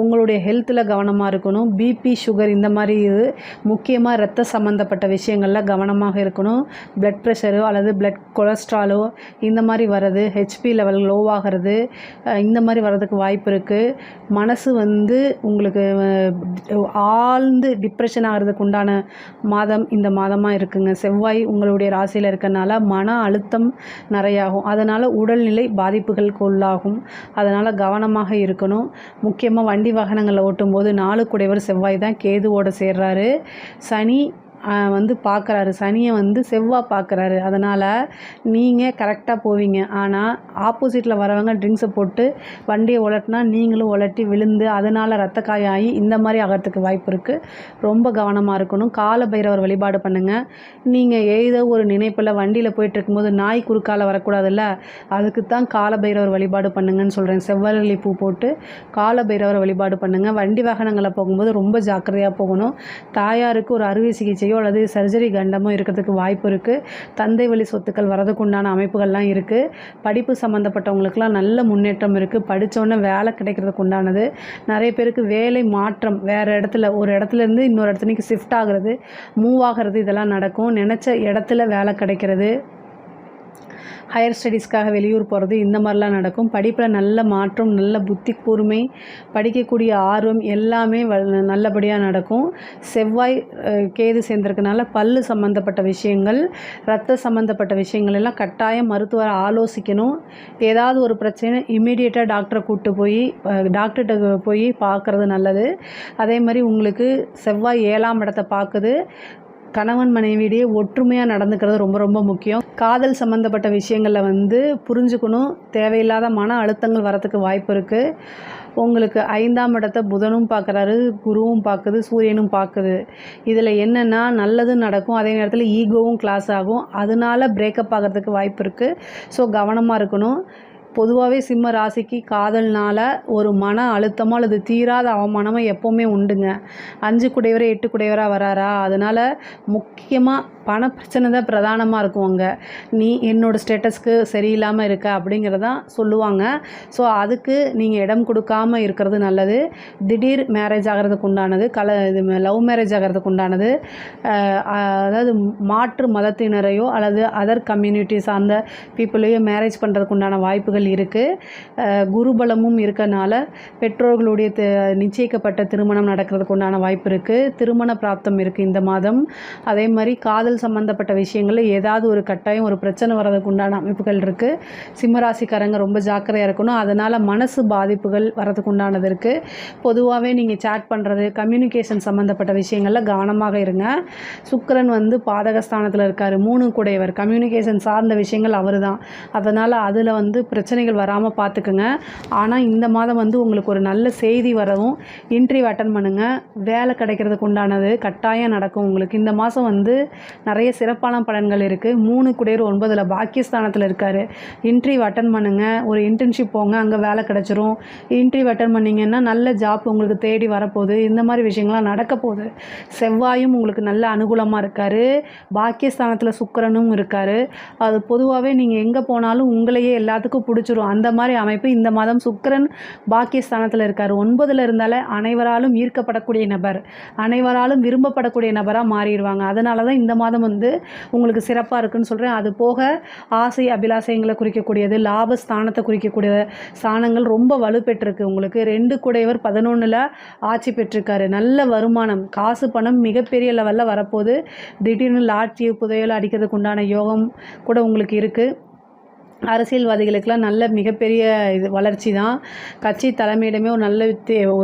உங்களுடைய ஹெல்த்தில் கவனமாக இருக்கணும். பிபி, சுகர், இந்த மாதிரி முக்கியமாக இரத்த சம்மந்தப்பட்ட விஷயங்களில் கவனமாக இருக்கணும். பிளட் ப்ரெஷரோ அல்லது பிளட் கொலஸ்ட்ராலோ இந்த மாதிரி வர்றது, ஹெச்பி லெவல் லோவாகிறது, இந்த மாதிரி வர்றதுக்கு வாய்ப்பு இருக்குது. மனசு வந்து உங்களுக்கு ஆழ்ந்து டிப்ரெஷன் ஆகிறதுக்கு உண்டான மாதம் இந்த மாதமாக இருக்குங்க. செவ்வாய் உங்களுடைய ராசியில் இருக்கனால மன அழுத்தம் நிறையாகும். அதனால் உடல்நிலை பாதிப்புகளுக்கு உள்ளாகும். அதனால் கவனமாக இருக்கணும். முக்கியமாக வண்டி வாகனங்களை ஓட்டும்போது 4 குடைவர் செவ்வாய் தான் கேதுவோடு சேர்றாரு. சனி வந்து பார்க்குறாரு, சனியை வந்து செவ்வாய் பார்க்குறாரு. அதனால் நீங்கள் கரெக்டாக போவீங்க. ஆனால் ஆப்போசிட்டில் வரவங்க ட்ரிங்க்ஸை போட்டு வண்டியை உலட்டினா நீங்களும் உலட்டி விழுந்து அதனால் ரத்த காயாகி இந்த மாதிரி ஆகிறதுக்கு வாய்ப்பு இருக்குது. ரொம்ப கவனமாக இருக்கணும். கால பைரவர் வழிபாடு பண்ணுங்கள். நீங்கள் ஏதோ ஒரு நினைப்பில் வண்டியில் போயிட்டு இருக்கும்போது நாய் குறுக்கால வரக்கூடாதுல்ல, அதுக்கு தான் கால பைரவர் வழிபாடு பண்ணுங்கன்னு சொல்கிறேன். செவ்வரளி பூ போட்டு கால பைரவர் வழிபாடு பண்ணுங்கள். வண்டி வாகனங்களை போகும்போது ரொம்ப ஜாக்கிரதையாக போகணும். தாயாருக்கு ஒரு அறுவை சிகிச்சை ப்ரெக்னன்சியோ அல்லது சர்ஜரி கண்டமோ இருக்கிறதுக்கு வாய்ப்பு இருக்குது. தந்தை வழி சொத்துக்கள் வரதுக்கு உண்டான அமைப்புகள்லாம் இருக்குது. படிப்பு சம்மந்தப்பட்டவங்களுக்குலாம் நல்ல முன்னேற்றம் இருக்குது. படித்தோடனே வேலை கிடைக்கிறதுக்கு உண்டானது. நிறைய பேருக்கு வேலை மாற்றம், வேறு இடத்துல ஒரு இடத்துலேருந்து இன்னொரு இடத்துக்கு ஷிஃப்ட் ஆகிறது, மூவ் ஆகிறது, இதெல்லாம் நடக்கும். நினச்ச இடத்துல வேலை கிடைக்கிறது, ஹையர் ஸ்டடீஸ்க்காக வெளியூர் போகிறது, இந்த மாதிரிலாம் நடக்கும். படிப்பில் நல்ல மாற்றம், நல்ல புத்தி கூர்மை, படிக்கக்கூடிய ஆர்வம் எல்லாமே நல்லபடியாக நடக்கும். செவ்வாய் கேது சேர்ந்திருக்கனால பல்லு சம்மந்தப்பட்ட விஷயங்கள், ரத்த சம்மந்தப்பட்ட விஷயங்கள் எல்லாம் கட்டாயம் மருத்துவரை ஆலோசிக்கணும். ஏதாவது ஒரு பிரச்சனை இமீடியட்டாக டாக்டரை கூப்பிட்டு போய் டாக்டர்கிட்ட போய் பார்க்குறது நல்லது. அதே மாதிரி உங்களுக்கு செவ்வாய் 7ஆம் இடத்தை பார்க்குது. கணவன் மனைவியிடையே ஒற்றுமையாக நடந்துக்கிறது ரொம்ப ரொம்ப முக்கியம். காதல் சம்மந்தப்பட்ட விஷயங்களில் புரிஞ்சுக்கணும். தேவையில்லாத மன அழுத்தங்கள் வரத்துக்கு வாய்ப்பு இருக்குது. உங்களுக்கு 5ஆம் இடத்தை புதனும் பார்க்குறாரு, குருவும் பார்க்குது, சூரியனும் பார்க்குது. இதில் என்னென்னா நல்லது நடக்கும், அதே நேரத்தில் ஈகோவும் கிளாஸ் ஆகும். அதனால பிரேக்கப் ஆகிறதுக்கு வாய்ப்பு இருக்குது. ஸோ கவனமாக இருக்கணும். பொதுவாகவே சிம்ம ராசிக்கு காதல்னால் ஒரு மன அழுத்தமோ அல்லது தீராத அவமானமோ எப்போவுமே உண்டுங்க. 5 குடையவர் 8 குடையவராக வராரா, அதனால் முக்கியமாக பண பிரச்சனை தான் பிரதானமாக இருக்கும். அங்கே நீ என்னோடய ஸ்டேட்டஸ்க்கு சரியில்லாமல் இருக்க அப்படிங்கிறதான் சொல்லுவாங்க. ஸோ அதுக்கு நீங்கள் இடம் கொடுக்காமல் இருக்கிறது நல்லது. திடீர் மேரேஜ் ஆகிறதுக்கு உண்டானது, இது லவ் மேரேஜ் ஆகிறதுக்கு உண்டானது, அதாவது மாற்று மதத்தினரையோ அல்லது அதர் கம்யூனிட்டி சார்ந்த பீப்புளையோ மேரேஜ் பண்ணுறதுக்கு உண்டான வாய்ப்புகள் இருக்குது. குருபலமும் இருக்கனால பெற்றோர்களுடைய நிச்சயிக்கப்பட்ட திருமணம் நடக்கிறதுக்கு உண்டான வாய்ப்பு இருக்குது. திருமண பிராப்தம் இருக்குது இந்த மாதம். அதே மாதிரி காதல் சம்பந்தப்பட்ட விஷயங்களில் ஏதாவது ஒரு கட்டாயம் ஒரு பிரச்சனை வர்றதுக்கு உண்டான அமைப்புகள் இருக்குது. சிம்மராசிக்காரங்க ரொம்ப ஜாக்கிரதையாக இருக்கணும். அதனால் மனசு பாதிப்புகள் வரதுக்கு உண்டானது இருக்குது. பொதுவாகவே நீங்கள் சேட் பண்ணுறது, கம்யூனிகேஷன் சம்மந்தப்பட்ட விஷயங்களில் கவனமாக இருங்க. சுக்கிரன் பாதகஸ்தானத்தில் இருக்கார், 3 குடையவர், கம்யூனிகேஷன் சார்ந்த விஷயங்கள் அவர் தான். அதனால் அதில் பிரச்சனைகள் வராமல் பார்த்துக்குங்க. ஆனால் இந்த மாதம் உங்களுக்கு ஒரு நல்ல செய்தி வரவும் இன்டர்வியூ அட்டன் பண்ணுங்கள். வேலை கிடைக்கிறதுக்கு உண்டானது கட்டாயம் நடக்கும். உங்களுக்கு இந்த மாதம் நிறைய சிறப்பான பலன்கள் இருக்குது. 3 குடையர் 9ல் பாக்கியஸ்தானத்தில் இருக்கார். இன்டர்வியூ அட்டன் பண்ணுங்கள். ஒரு இன்டர்ன்ஷிப் போங்க, அங்கே வேலை கிடச்சிரும். இன்டர்வியூ அட்டன் பண்ணிங்கன்னா நல்ல ஜாப் உங்களுக்கு தேடி வரப்போகுது. இந்த மாதிரி விஷயங்கள்லாம் நடக்க போகுது. செவ்வாயும் உங்களுக்கு நல்ல அனுகூலமாக இருக்கார். பாக்கியஸ்தானத்தில் சுக்கிரனும் இருக்கார். அது பொதுவாகவே நீங்கள் எங்கே போனாலும் உங்களையே எல்லாத்துக்கும் பிடிச்சிரும். அந்த மாதிரி அமைப்பு இந்த மாதம் சுக்கிரன் பாக்கியஸ்தானத்தில் இருக்கார். 9ல் இருந்தாலே அனைவராலும் ஈர்க்கப்படக்கூடிய நபர், அனைவராலும் விரும்பப்படக்கூடிய நபராக மாறிடுவாங்க. அதனால தான் இந்த மாதம் உங்களுக்கு சிறப்பாக இருக்குன்னு சொல்கிறேன். அது போக ஆசை அபிலாசயங்களை குறிக்கக்கூடியது, லாபஸ்தானத்தை குறிக்கக்கூடிய ஸ்தானங்கள் ரொம்ப வலுப்பெற்றிருக்கு. உங்களுக்கு 2 குடையவர் 11ல் ஆட்சி பெற்றிருக்காரு. நல்ல வருமானம், காசு பணம் மிகப்பெரிய லெவலில் வரப்போகுது. திடீர்னு லாட்ரி புதையல் அடிக்கிறதுக்கு உண்டான யோகம் கூட உங்களுக்கு இருக்குது. அரசியல்வாதிகளுக்கெல்லாம் நல்ல மிகப்பெரிய வளர்ச்சி தான். கட்சி தலைமையிடமே ஒரு நல்ல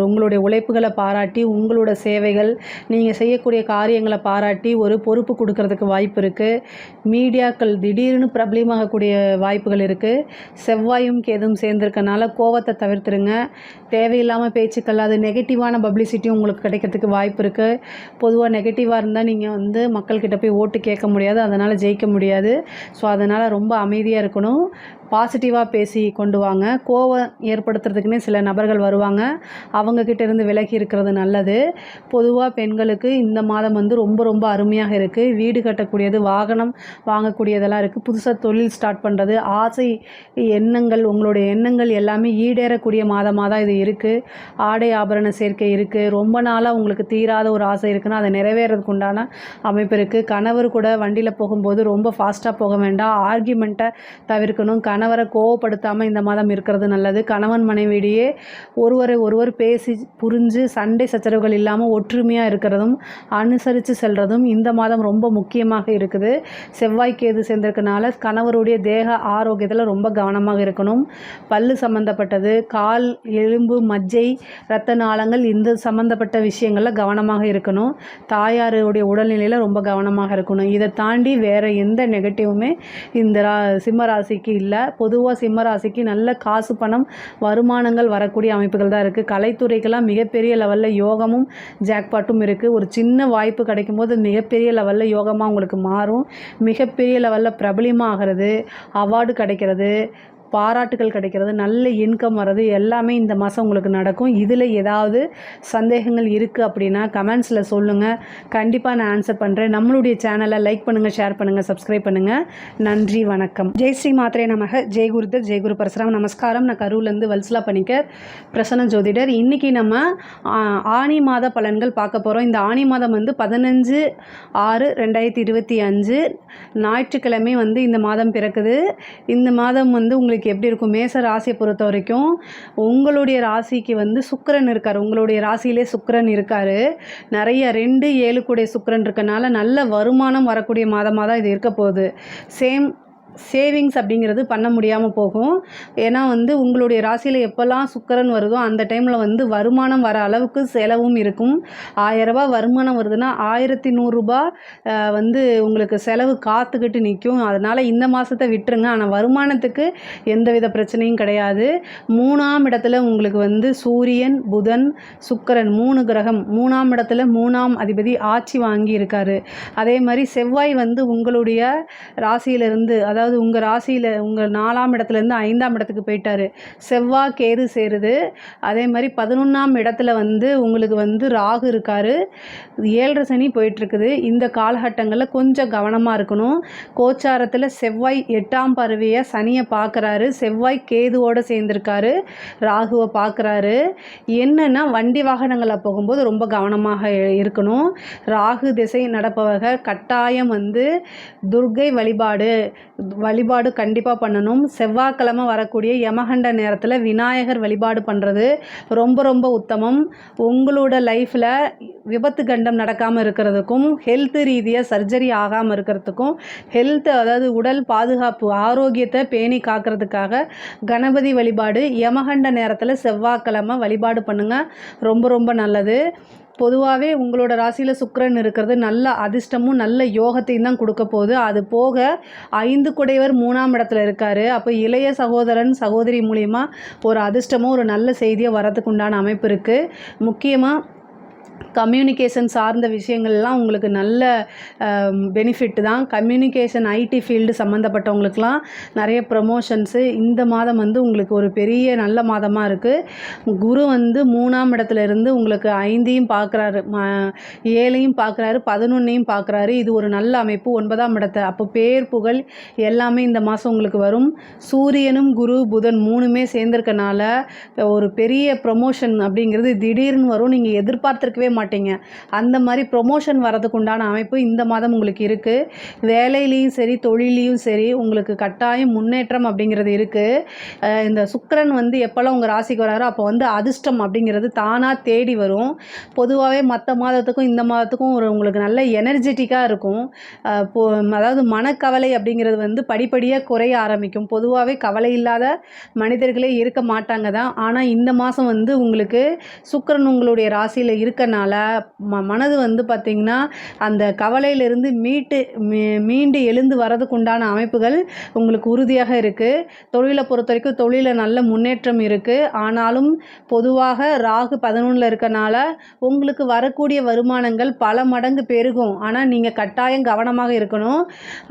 உங்களுடைய உழைப்புகளை பாராட்டி, உங்களோட சேவைகள், நீங்கள் செய்யக்கூடிய காரியங்களை பாராட்டி ஒரு பொறுப்பு கொடுக்கறதுக்கு வாய்ப்பு இருக்குது. மீடியாக்கள் திடீர்னு பிரபலமாகக்கூடிய வாய்ப்புகள் இருக்குது. செவ்வாயும் கேதும் சேர்ந்திருக்கனால கோவத்தை தவிர்த்துருங்க. தேவையில்லாமல் பேச்சுக்கள், அது நெகட்டிவான பப்ளிசிட்டியும் உங்களுக்கு கிடைக்கிறதுக்கு வாய்ப்பு இருக்குது. பொதுவாக நெகட்டிவாக இருந்தால் நீங்கள் மக்கள்கிட்ட போய் ஓட்டு கேட்க முடியாது, அதனால் ஜெயிக்க முடியாது. ஸோ அதனால் ரொம்ப அமைதியாக இருக்கணும். பாசிட்டிவாக பேசி கொண்டு வாங்க. கோவம் ஏற்படுத்துறதுக்குன்னே சில நபர்கள் வருவாங்க, அவங்கக்கிட்ட இருந்து விலகி இருக்கிறது நல்லது. பொதுவாக பெண்களுக்கு இந்த மாதம் ரொம்ப ரொம்ப அருமையாக இருக்குது. வீடு கட்டக்கூடியது, வாகனம் வாங்கக்கூடியதெல்லாம் இருக்குது. புதுசாக தொழில் ஸ்டார்ட் பண்ணுறது, ஆசை எண்ணங்கள், உங்களுடைய எண்ணங்கள் எல்லாமே ஈடேறக்கூடிய மாதமாக தான் இது இருக்குது. ஆடை ஆபரண சேர்க்கை இருக்குது. ரொம்ப நாளாக உங்களுக்கு தீராத ஒரு ஆசை இருக்குன்னா அதை நிறைவேறதுக்கு உண்டான அமைப்பு இருக்குது. கணவர் கூட வண்டியில் போகும்போது ரொம்ப ஃபாஸ்ட்டாக போக வேண்டாம், ஆர்கியூமெண்ட்டை தவிர்க்கணும். கணவரை கோவப்படுத்தாமல் இந்த மாதம் இருக்கிறது நல்லது. கணவன் மனைவியிடையே ஒருவரை ஒருவர் பேசி புரிஞ்சு சண்டை சச்சரவுகள் இல்லாமல் ஒற்றுமையாக இருக்கிறதும் அனுசரித்து செல்வதும் இந்த மாதம் ரொம்ப முக்கியமாக இருக்குது. செவ்வாய் கேது சேர்ந்திருக்கனால கணவருடைய தேக ஆரோக்கியத்தில் ரொம்ப கவனமாக இருக்கணும். பல்லு சம்மந்தப்பட்டது, கால், எலும்பு, மஜ்ஜை, இரத்த நாளங்கள், இந்த சம்மந்தப்பட்ட விஷயங்களில் கவனமாக இருக்கணும். தாயாருடைய உடல்நிலையில் ரொம்ப கவனமாக இருக்கணும். இதை தாண்டி வேறு எந்த நெகட்டிவுமே இந்த சிம்ம ராசிக்கு இல்லை. பொதுவாக சிம்மராசிக்கு நல்ல காசு பணம் வருமானங்கள் வரக்கூடிய அமைப்புகள் தான் இருக்குது. கலைத்துறைக்கெல்லாம் மிகப்பெரிய லெவலில் யோகமும் ஜாக்பாட்டும் இருக்குது. ஒரு சின்ன வாய்ப்பு கிடைக்கும் போது மிகப்பெரிய லெவலில் யோகமாக உங்களுக்கு மாறும். மிகப்பெரிய லெவலில் பிரபலியமாகிறது, அவார்டு கிடைக்கிறது, பாராட்டுகள் கிடைக்கிறது, நல்ல இன்கம் வர்றது எல்லாமே இந்த மாதம் உங்களுக்கு நடக்கும். இதில் ஏதாவது சந்தேகங்கள் இருக்குது அப்படின்னா கமெண்ட்ஸில் சொல்லுங்கள். கண்டிப்பாக நான் ஆன்சர் பண்ணுறேன். நம்மளுடைய சேனலை லைக் பண்ணுங்கள், ஷேர் பண்ணுங்கள், சப்ஸ்கிரைப் பண்ணுங்கள். நன்றி, வணக்கம். ஜெய் ஸ்ரீ மாத்ரே நமக. ஜெய் குருதர், ஜெய் குரு பரசுராம். நமஸ்காரம். நான் கரூர்லேருந்து வல்சலா பணிக்கர், பிரசன்ன ஜோதிடர். இன்றைக்கி நம்ம ஆனி மாத பலன்கள் பார்க்க போகிறோம். இந்த ஆனி மாதம் வந்து 15/6/2025 ஞாயிற்றுக்கிழமை வந்து இந்த மாதம் பிறக்குது. இந்த மாதம் வந்து உங்களுக்கு எப்படி இருக்கும்? மேச ராசியை பொறுத்த வரைக்கும் உங்களுடைய ராசிக்கு வந்து சுக்கிரன் இருக்கார். உங்களுடைய ராசியிலே சுக்கிரன் இருக்கார். நிறைய 2, 7 கூடிய சுக்கிரன் இருக்கனால நல்ல வருமானம் வரக்கூடிய மாதமாக தான் இது இருக்க போகுது. சேவிங்ஸ் அப்படிங்கிறது பண்ண முடியாமல் போகும். ஏன்னா வந்து உங்களுடைய ராசியில் எப்போல்லாம் சுக்கிரன் வருதோ அந்த டைமில் வந்து வருமானம் வர அளவுக்கு செலவும் இருக்கும். 1000 ரூபாய் வருமானம் வருதுன்னா 1100 ரூபாய் வந்து உங்களுக்கு செலவு காத்துக்கிட்டு நிற்கும். அதனால் இந்த மாதத்தை விட்டுருங்க. ஆனால் வருமானத்துக்கு எந்தவித பிரச்சனையும் கிடையாது. 3ஆம் இடத்துல உங்களுக்கு வந்து சூரியன், புதன், சுக்கிரன் 3 கிரகம். 3ஆம் இடத்துல 3ஆம் அதிபதி ஆட்சி வாங்கி இருக்கார். அதே மாதிரி செவ்வாய் வந்து உங்களுடைய ராசியிலிருந்து, அதாவது உங்கள் ராசியில் உங்கள் 4ஆம் இடத்துலேருந்து 5ஆம் இடத்துக்கு போயிட்டார். செவ்வாய் கேது சேருது. அதே மாதிரி 11ஆம் இடத்துல வந்து உங்களுக்கு வந்து ராகு இருக்கார். 7.5 சனி போயிட்டுருக்குது. இந்த காலகட்டங்களில் கொஞ்சம் கவனமாக இருக்கணும். கோச்சாரத்தில் செவ்வாய் 8ஆம் பார்வையை சனியை பார்க்குறாரு. செவ்வாய் கேதுவோடு சேர்ந்துருக்காரு. ராகுவை பார்க்குறாரு. என்னென்னா வண்டி வாகனங்களில் போகும்போது ரொம்ப கவனமாக இருக்கணும். ராகு திசை நடப்பவர்கள் கட்டாயம் வந்து துர்க்கை வழிபாடு கண்டிப்பாக பண்ணணும். செவ்வாய்க்கிழமை வரக்கூடிய யமகண்ட நேரத்தில் விநாயகர் வழிபாடு பண்ணுறது ரொம்ப ரொம்ப உத்தமம். உங்களோட லைஃப்பில் விபத்து கண்டம் நடக்காமல் இருக்கிறதுக்கும், ஹெல்த் ரீதியாக சர்ஜரி ஆகாமல் இருக்கிறதுக்கும், அதாவது உடல் பாதுகாப்பு ஆரோக்கியத்தை பேணி காக்கிறதுக்காக கணபதி வழிபாடு யமகண்ட நேரத்தில் செவ்வாய்க்கிழமை வழிபாடு பண்ணுங்கள். ரொம்ப ரொம்ப நல்லது. பொதுவாகவே உங்களோட ராசியில் சுக்கிரன் இருக்கிறது நல்ல அதிர்ஷ்டமும் நல்ல யோகத்தையும் தான் கொடுக்க போகுது. அது போக 5 குடையவர் 3ஆம் இடத்துல இருக்கார். அப்போ இளைய சகோதரன் சகோதரி மூலிமா ஒரு அதிர்ஷ்டமும் ஒரு நல்ல செய்தியை வரதுக்கு உண்டான அமைப்பு இருக்குது. முக்கியமாக கம்யூனிகேஷன் சார்ந்த விஷயங்கள்லாம் உங்களுக்கு நல்ல பெனிஃபிட் தான். கம்யூனிகேஷன் ஐடி ஃபீல்டு சம்மந்தப்பட்டவங்களுக்கெலாம் நிறைய ப்ரமோஷன்ஸு இந்த மாதம் வந்து உங்களுக்கு ஒரு பெரிய நல்ல மாதமாக இருக்குது. குரு வந்து 3ஆம் இடத்துல இருந்து உங்களுக்கு 5ஐயும் பார்க்குறாரு, 7ஐயும் பார்க்குறாரு, 11ஐயும் பார்க்குறாரு. இது ஒரு நல்ல அமைப்பு. 9ஆம் இடத்தை அப்போ பேர் புகழ் எல்லாமே இந்த மாதம் உங்களுக்கு வரும். சூரியனும் குரு புதன் 3மே சேர்ந்துருக்கனால ஒரு பெரிய ப்ரமோஷன் அப்படிங்கிறது திடீர்னு வரும். நீங்கள் எதிர்பார்த்துருக்கவே மாட்டீங்க. அந்த மாதிரி ப்ரொமோஷன் வரதுக்கு உண்டான அமைப்பு இந்த மாதம் உங்களுக்கு இருக்குது. வேலையிலையும் சரி தொழிலையும் சரி உங்களுக்கு கட்டாயம் முன்னேற்றம் அப்படிங்கிறது இருக்குது. இந்த சுக்கிரன் வந்து எப்போல்லாம் உங்கள் ராசிக்கு வராரோ அப்போ வந்து அதிர்ஷ்டம் அப்படிங்கிறது தானாக தேடி வரும். பொதுவாகவே மற்ற மாதத்துக்கும் இந்த மாதத்துக்கும் உங்களுக்கு நல்ல எனர்ஜெட்டிக்காக இருக்கும். அதாவது மனக்கவலை அப்படிங்கிறது வந்து படிப்படியாக குறைய ஆரம்பிக்கும். பொதுவாகவே கவலை இல்லாத மனிதர்களே இருக்க மாட்டாங்க தான். ஆனால் இந்த மாதம் வந்து உங்களுக்கு சுக்கிரன் உங்களுடைய ராசியில் இருக்கனால மனது வந்து பார்த்திங்கன்னா அந்த கவலையிலிருந்து மீண்டு எழுந்து வரதுக்கு உண்டான அமைப்புகள் உங்களுக்கு உறுதியாக இருக்குது. தொழிலை பொறுத்த வரைக்கும் தொழிலில் நல்ல முன்னேற்றம் இருக்குது. ஆனாலும் பொதுவாக ராகு 11ல் இருக்கனால உங்களுக்கு வரக்கூடிய வருமானங்கள் பல மடங்கு பெருகும். ஆனால் நீங்கள் கட்டாயம் கவனமாக இருக்கணும்.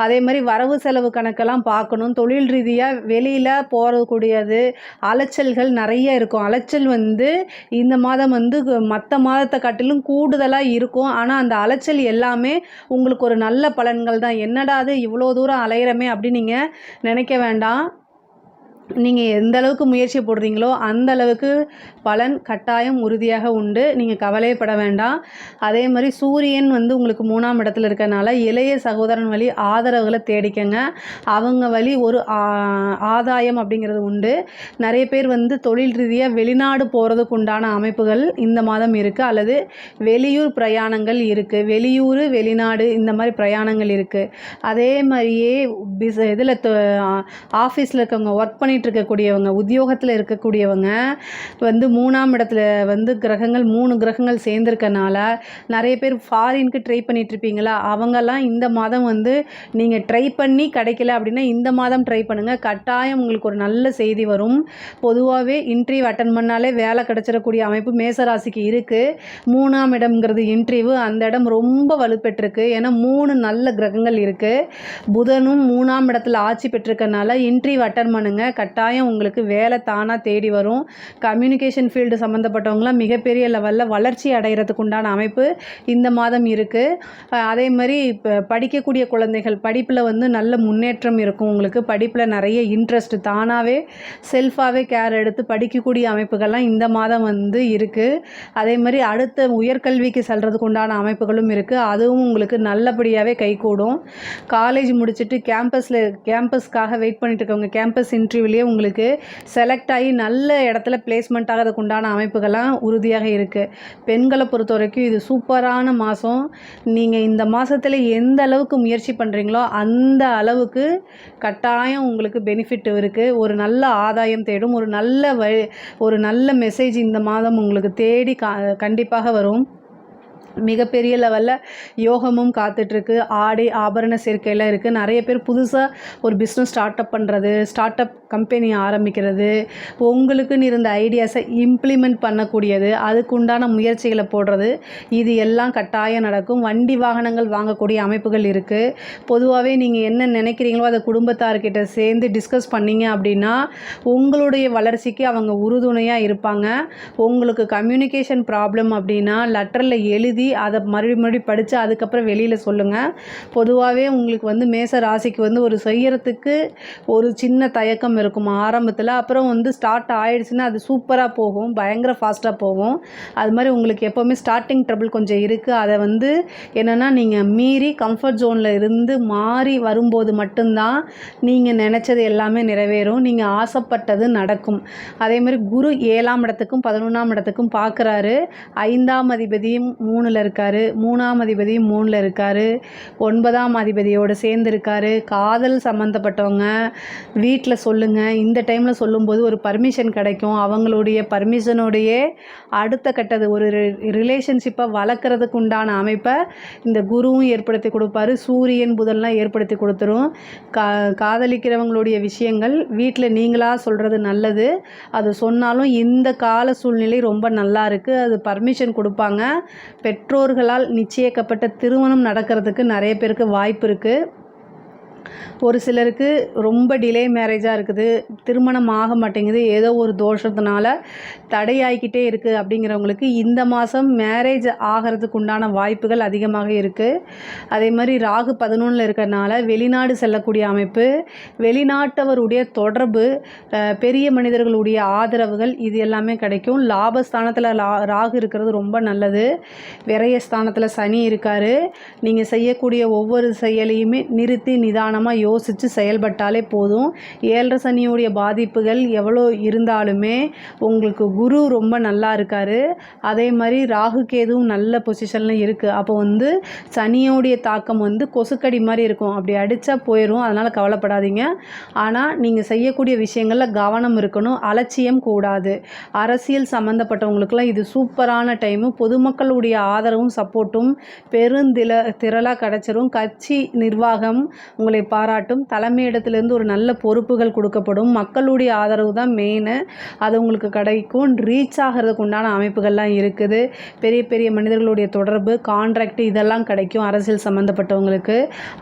அதே மாதிரி வரவு செலவு கணக்கெல்லாம் பார்க்கணும். தொழில் ரீதியாக வெளியில் போகக்கூடியது அலைச்சல்கள் நிறைய இருக்கும். அலைச்சல் வந்து இந்த மாதம் வந்து மற்ற மாதத்தை காட்டிலும் கூடுதலாக இருக்கும். ஆனால் அந்த அலைச்சல் எல்லாமே உங்களுக்கு ஒரு நல்ல பலன்கள் தான். என்னடா அது இவ்வளோ தூரம் அலையிறமே அப்படின்னு நீங்கள் நினைக்க வேண்டாம். நீங்கள் எந்த அளவுக்கு முயற்சி போடுறீங்களோ அந்த அளவுக்கு பலன் கட்டாயம் உறுதியாக உண்டு. நீங்கள் கவலைப்பட வேண்டாம். அதே மாதிரி சூரியன் வந்து உங்களுக்கு 3ஆம் இடத்துல இருக்கனால இளைய சகோதரன் வழி ஆதரவுகளை தேடிக்கங்க. அவங்க வழி ஒரு ஆதாயம் அப்படிங்கிறது உண்டு. நிறைய பேர் வந்து தொழில் ரீதியாக வெளிநாடு போகிறதுக்கு உண்டான அமைப்புகள் இந்த மாதம் இருக்குது. அல்லது வெளியூர் பிரயாணங்கள் இருக்குது. வெளியூர் வெளிநாடு இந்த மாதிரி பிரயாணங்கள் இருக்குது. அதே மாதிரியே இதில் ஆஃபீஸில் இருக்கவங்க ஒர்க் பண்ணிட்டு இருக்கக்கூடியவங்க உத்தியோகத்தில் இருக்கக்கூடியவங்க வந்து 3ஆம் இடத்துல வந்து கிரகங்கள் 3 கிரகங்கள் சேர்ந்துருக்கனால நிறைய பேர் ஃபாரினுக்கு ட்ரை பண்ணிட்டு இருப்பீங்களா, அவங்கெல்லாம் இந்த மாதம் வந்து நீங்கள் ட்ரை பண்ணி கிடைக்கல அப்படின்னா இந்த மாதம் ட்ரை பண்ணுங்கள். கட்டாயம் உங்களுக்கு ஒரு நல்ல செய்தி வரும். பொதுவாகவே இன்டர்வியூ அட்டன் பண்ணாலே வேலை கிடச்சிடக்கூடிய அமைப்பு மேசராசிக்கு இருக்குது. 3ஆம் இடம்ங்கிறது இன்டர்வியூ, அந்த இடம் ரொம்ப வலுப்பெற்றிருக்கு. ஏன்னா 3 நல்ல கிரகங்கள் இருக்குது. புதனும் 3ஆம் இடத்துல ஆட்சி பெற்றிருக்கனால இன்டர்வியூ அட்டன் பண்ணுங்கள். கட்டாயம் உங்களுக்கு வேலை தானாக தேடி வரும். கம்யூனிகேஷன் ஃபீல்டு சம்மந்தப்பட்டவங்களாம் மிகப்பெரிய லெவலில் வளர்ச்சி அடைகிறதுக்கு உண்டான அமைப்பு இந்த மாதம் இருக்குது. அதே மாதிரி இப்போ படிக்கக்கூடிய குழந்தைகள் படிப்பில் வந்து நல்ல முன்னேற்றம் இருக்கும். உங்களுக்கு படிப்பில் நிறைய இன்ட்ரெஸ்ட் தானாகவே செல்ஃபாகவே கேர் எடுத்து படிக்கக்கூடிய அமைப்புகள்லாம் இந்த மாதம் வந்து இருக்குது. அதே மாதிரி அடுத்த உயர்கல்விக்கு செல்றதுக்கு உண்டான அமைப்புகளும் இருக்குது. அதுவும் உங்களுக்கு நல்லபடியாகவே கைகூடும். காலேஜ் முடிச்சுட்டு கேம்பஸ்க்காக வெயிட் பண்ணிட்டு இருக்கவங்க கேம்பஸ் இன்டர்வியூலேயே உங்களுக்கு செலக்ட் ஆகி நல்ல இடத்துல பிளேஸ்மெண்ட் ஆகிறதுக்கு உண்டான அமைப்புகள்லாம் உறுதியாக இருக்குது. பெண்களை பொறுத்த வரைக்கும் இது சூப்பரான மாதம். நீங்கள் இந்த மாதத்தில் எந்த அளவுக்கு முயற்சி பண்ணுறீங்களோ அந்த அளவுக்கு கட்டாயம் உங்களுக்கு பெனிஃபிட் இருக்குது. ஒரு நல்ல ஆதாயம் தேடும். ஒரு நல்ல மெசேஜ் இந்த மாதம் உங்களுக்கு தேடி கண்டிப்பாக வரும். மிகப்பெரிய லெவலில் யோகமும் காத்துட்ருக்கு. ஆடை ஆபரண சேர்க்கையில் இருக்குது. நிறைய பேர் புதுசாக ஒரு பிஸ்னஸ் ஸ்டார்ட் அப் கம்பெனி ஆரம்பிக்கிறது, உங்களுக்குன்னு இருந்த ஐடியாஸை இம்ப்ளிமெண்ட் பண்ணக்கூடியது, அதுக்குண்டான முயற்சிகளை போடுறது, இது எல்லாம் கட்டாயம் நடக்கும். வண்டி வாகனங்கள் வாங்கக்கூடிய அமைப்புகள் இருக்குது. பொதுவாகவே நீங்கள் என்ன நினைக்கிறீங்களோ அதை குடும்பத்தார்கிட்ட சேர்ந்து டிஸ்கஸ் பண்ணிங்க அப்படின்னா உங்களுடைய வளர்ச்சிக்கு அவங்க உறுதுணையாக இருப்பாங்க. உங்களுக்கு கம்யூனிகேஷன் ப்ராப்ளம் அப்படின்னா லெட்டரில் எழுதி அதை மறுபடி படித்து அதுக்கப்புறம் வெளியில் சொல்லுங்கள். பொதுவாகவே உங்களுக்கு வந்து மேச ராசிக்கு வந்து ஒரு செய்யறதுக்கு ஒரு சின்ன தயக்கம் இருக்கும் ஆரம்பத்தில். அப்புறம் வந்து ஸ்டார்ட் ஆகிடுச்சுன்னா அது சூப்பராக போகும், பயங்கர ஃபாஸ்ட்டாக போகும். அது மாதிரி உங்களுக்கு எப்போவுமே ஸ்டார்டிங் ட்ரபிள் கொஞ்சம் இருக்குது. அதை வந்து என்னென்னா நீங்கள் மீறி கம்ஃபர்ட் ஜோனில் இருந்து மாறி வரும்போது மட்டும்தான் நீங்கள் நினச்சது எல்லாமே நிறைவேறும், நீங்கள் ஆசைப்பட்டது நடக்கும். அதே மாதிரி குரு 7ஆம் இடத்துக்கும் 11ஆம் இடத்துக்கும் பார்க்குறாரு. 5ஆம் அதிபதியும் 3ல் இருக்கார், 3ஆம் அதிபதியும் 3ல் இருக்கார், 9ஆம் அதிபதியோடு சேர்ந்து இருக்கார். காதல் சம்மந்தப்பட்டவங்க வீட்டில் சொல்லுங்கள். இந்த டைமில் சொல்லும்போது ஒரு பர்மிஷன் கிடைக்கும். அவங்களுடைய பர்மிஷனோடையே அடுத்த கட்டது ஒரு ரிலேஷன்ஷிப்பை வளர்க்குறதுக்கு உண்டான அமைப்பை இந்த குருவும் ஏற்படுத்தி கொடுப்பாரு. சூரியன் புதன்லாம் ஏற்படுத்தி கொடுத்துரும். காதலிக்கிறவங்களுடைய விஷயங்கள் வீட்டில் நீங்களாக சொல்கிறது நல்லது. அது சொன்னாலும் இந்த கால சூழ்நிலை ரொம்ப நல்லா இருக்குது. அது பர்மிஷன் கொடுப்பாங்க. பெற்றோர்களால் நிச்சயிக்கப்பட்ட திருமணம் நடக்கிறதுக்கு நிறைய பேருக்கு வாய்ப்பு இருக்குது. ஒரு சிலருக்கு ரொம்ப டிலே மேரேஜாக இருக்குது, திருமணம் ஆக மாட்டேங்குது, ஏதோ ஒரு தோஷத்தினால தடையாகிக்கிட்டே இருக்குது. அப்படிங்கிறவங்களுக்கு இந்த மாதம் மேரேஜ் ஆகிறதுக்கு உண்டான வாய்ப்புகள் அதிகமாக இருக்குது. அதே மாதிரி ராகு 11ல் இருக்கிறனால வெளிநாடு செல்லக்கூடிய அமைப்பு, வெளிநாட்டவருடைய தொடர்பு, பெரிய மனிதர்களுடைய ஆதரவுகள், இது எல்லாமே கிடைக்கும். லாபஸ்தானத்தில் ராகு இருக்கிறது ரொம்ப நல்லது. விரயஸ்தானத்தில் சனி இருக்கார். நீங்கள் செய்யக்கூடிய ஒவ்வொரு செயலையுமே நிறுத்தி நிதானமாக யோசித்து செயல்பட்டாலே போதும். 7 சனியுடைய பாதிப்புகள் எவ்வளோ இருந்தாலுமே உங்களுக்கு குரு ரொம்ப நல்லா இருக்கார். அதே மாதிரி ராகு கேதுவும் நல்ல பொசிஷனில் இருக்குது. அப்போ வந்து சனியோடைய தாக்கம் வந்து கொசுக்கடி மாதிரி இருக்கும், அப்படி அடித்தா போயிடும். அதனால் கவலைப்படாதீங்க. ஆனால் நீங்கள் செய்யக்கூடிய விஷயங்களில் கவனம் இருக்கணும், அலட்சியம் கூடாது. அரசியல் சம்மந்தப்பட்டவங்களுக்கெல்லாம் இது சூப்பரான டைமு. பொதுமக்களுடைய ஆதரவும் சப்போர்ட்டும் திரளாக கிடச்சிரும். கட்சி நிர்வாகம் உங்களை பாராட்டும். தலைமையிடத்திலேருந்து ஒரு நல்ல பொறுப்புகள் கொடுக்கப்படும். மக்களுடைய ஆதரவு தான் மெயின், அது உங்களுக்கு கிடைக்கும். ரீச் ஆகிறதுக்கு உண்டான அமைப்புகள்லாம் இருக்குது. பெரிய பெரிய மனிதர்களுடைய தொடர்பு, கான்ட்ராக்ட், இதெல்லாம் கிடைக்கும். அரசியல் சம்மந்தப்பட்டவங்களுக்கு,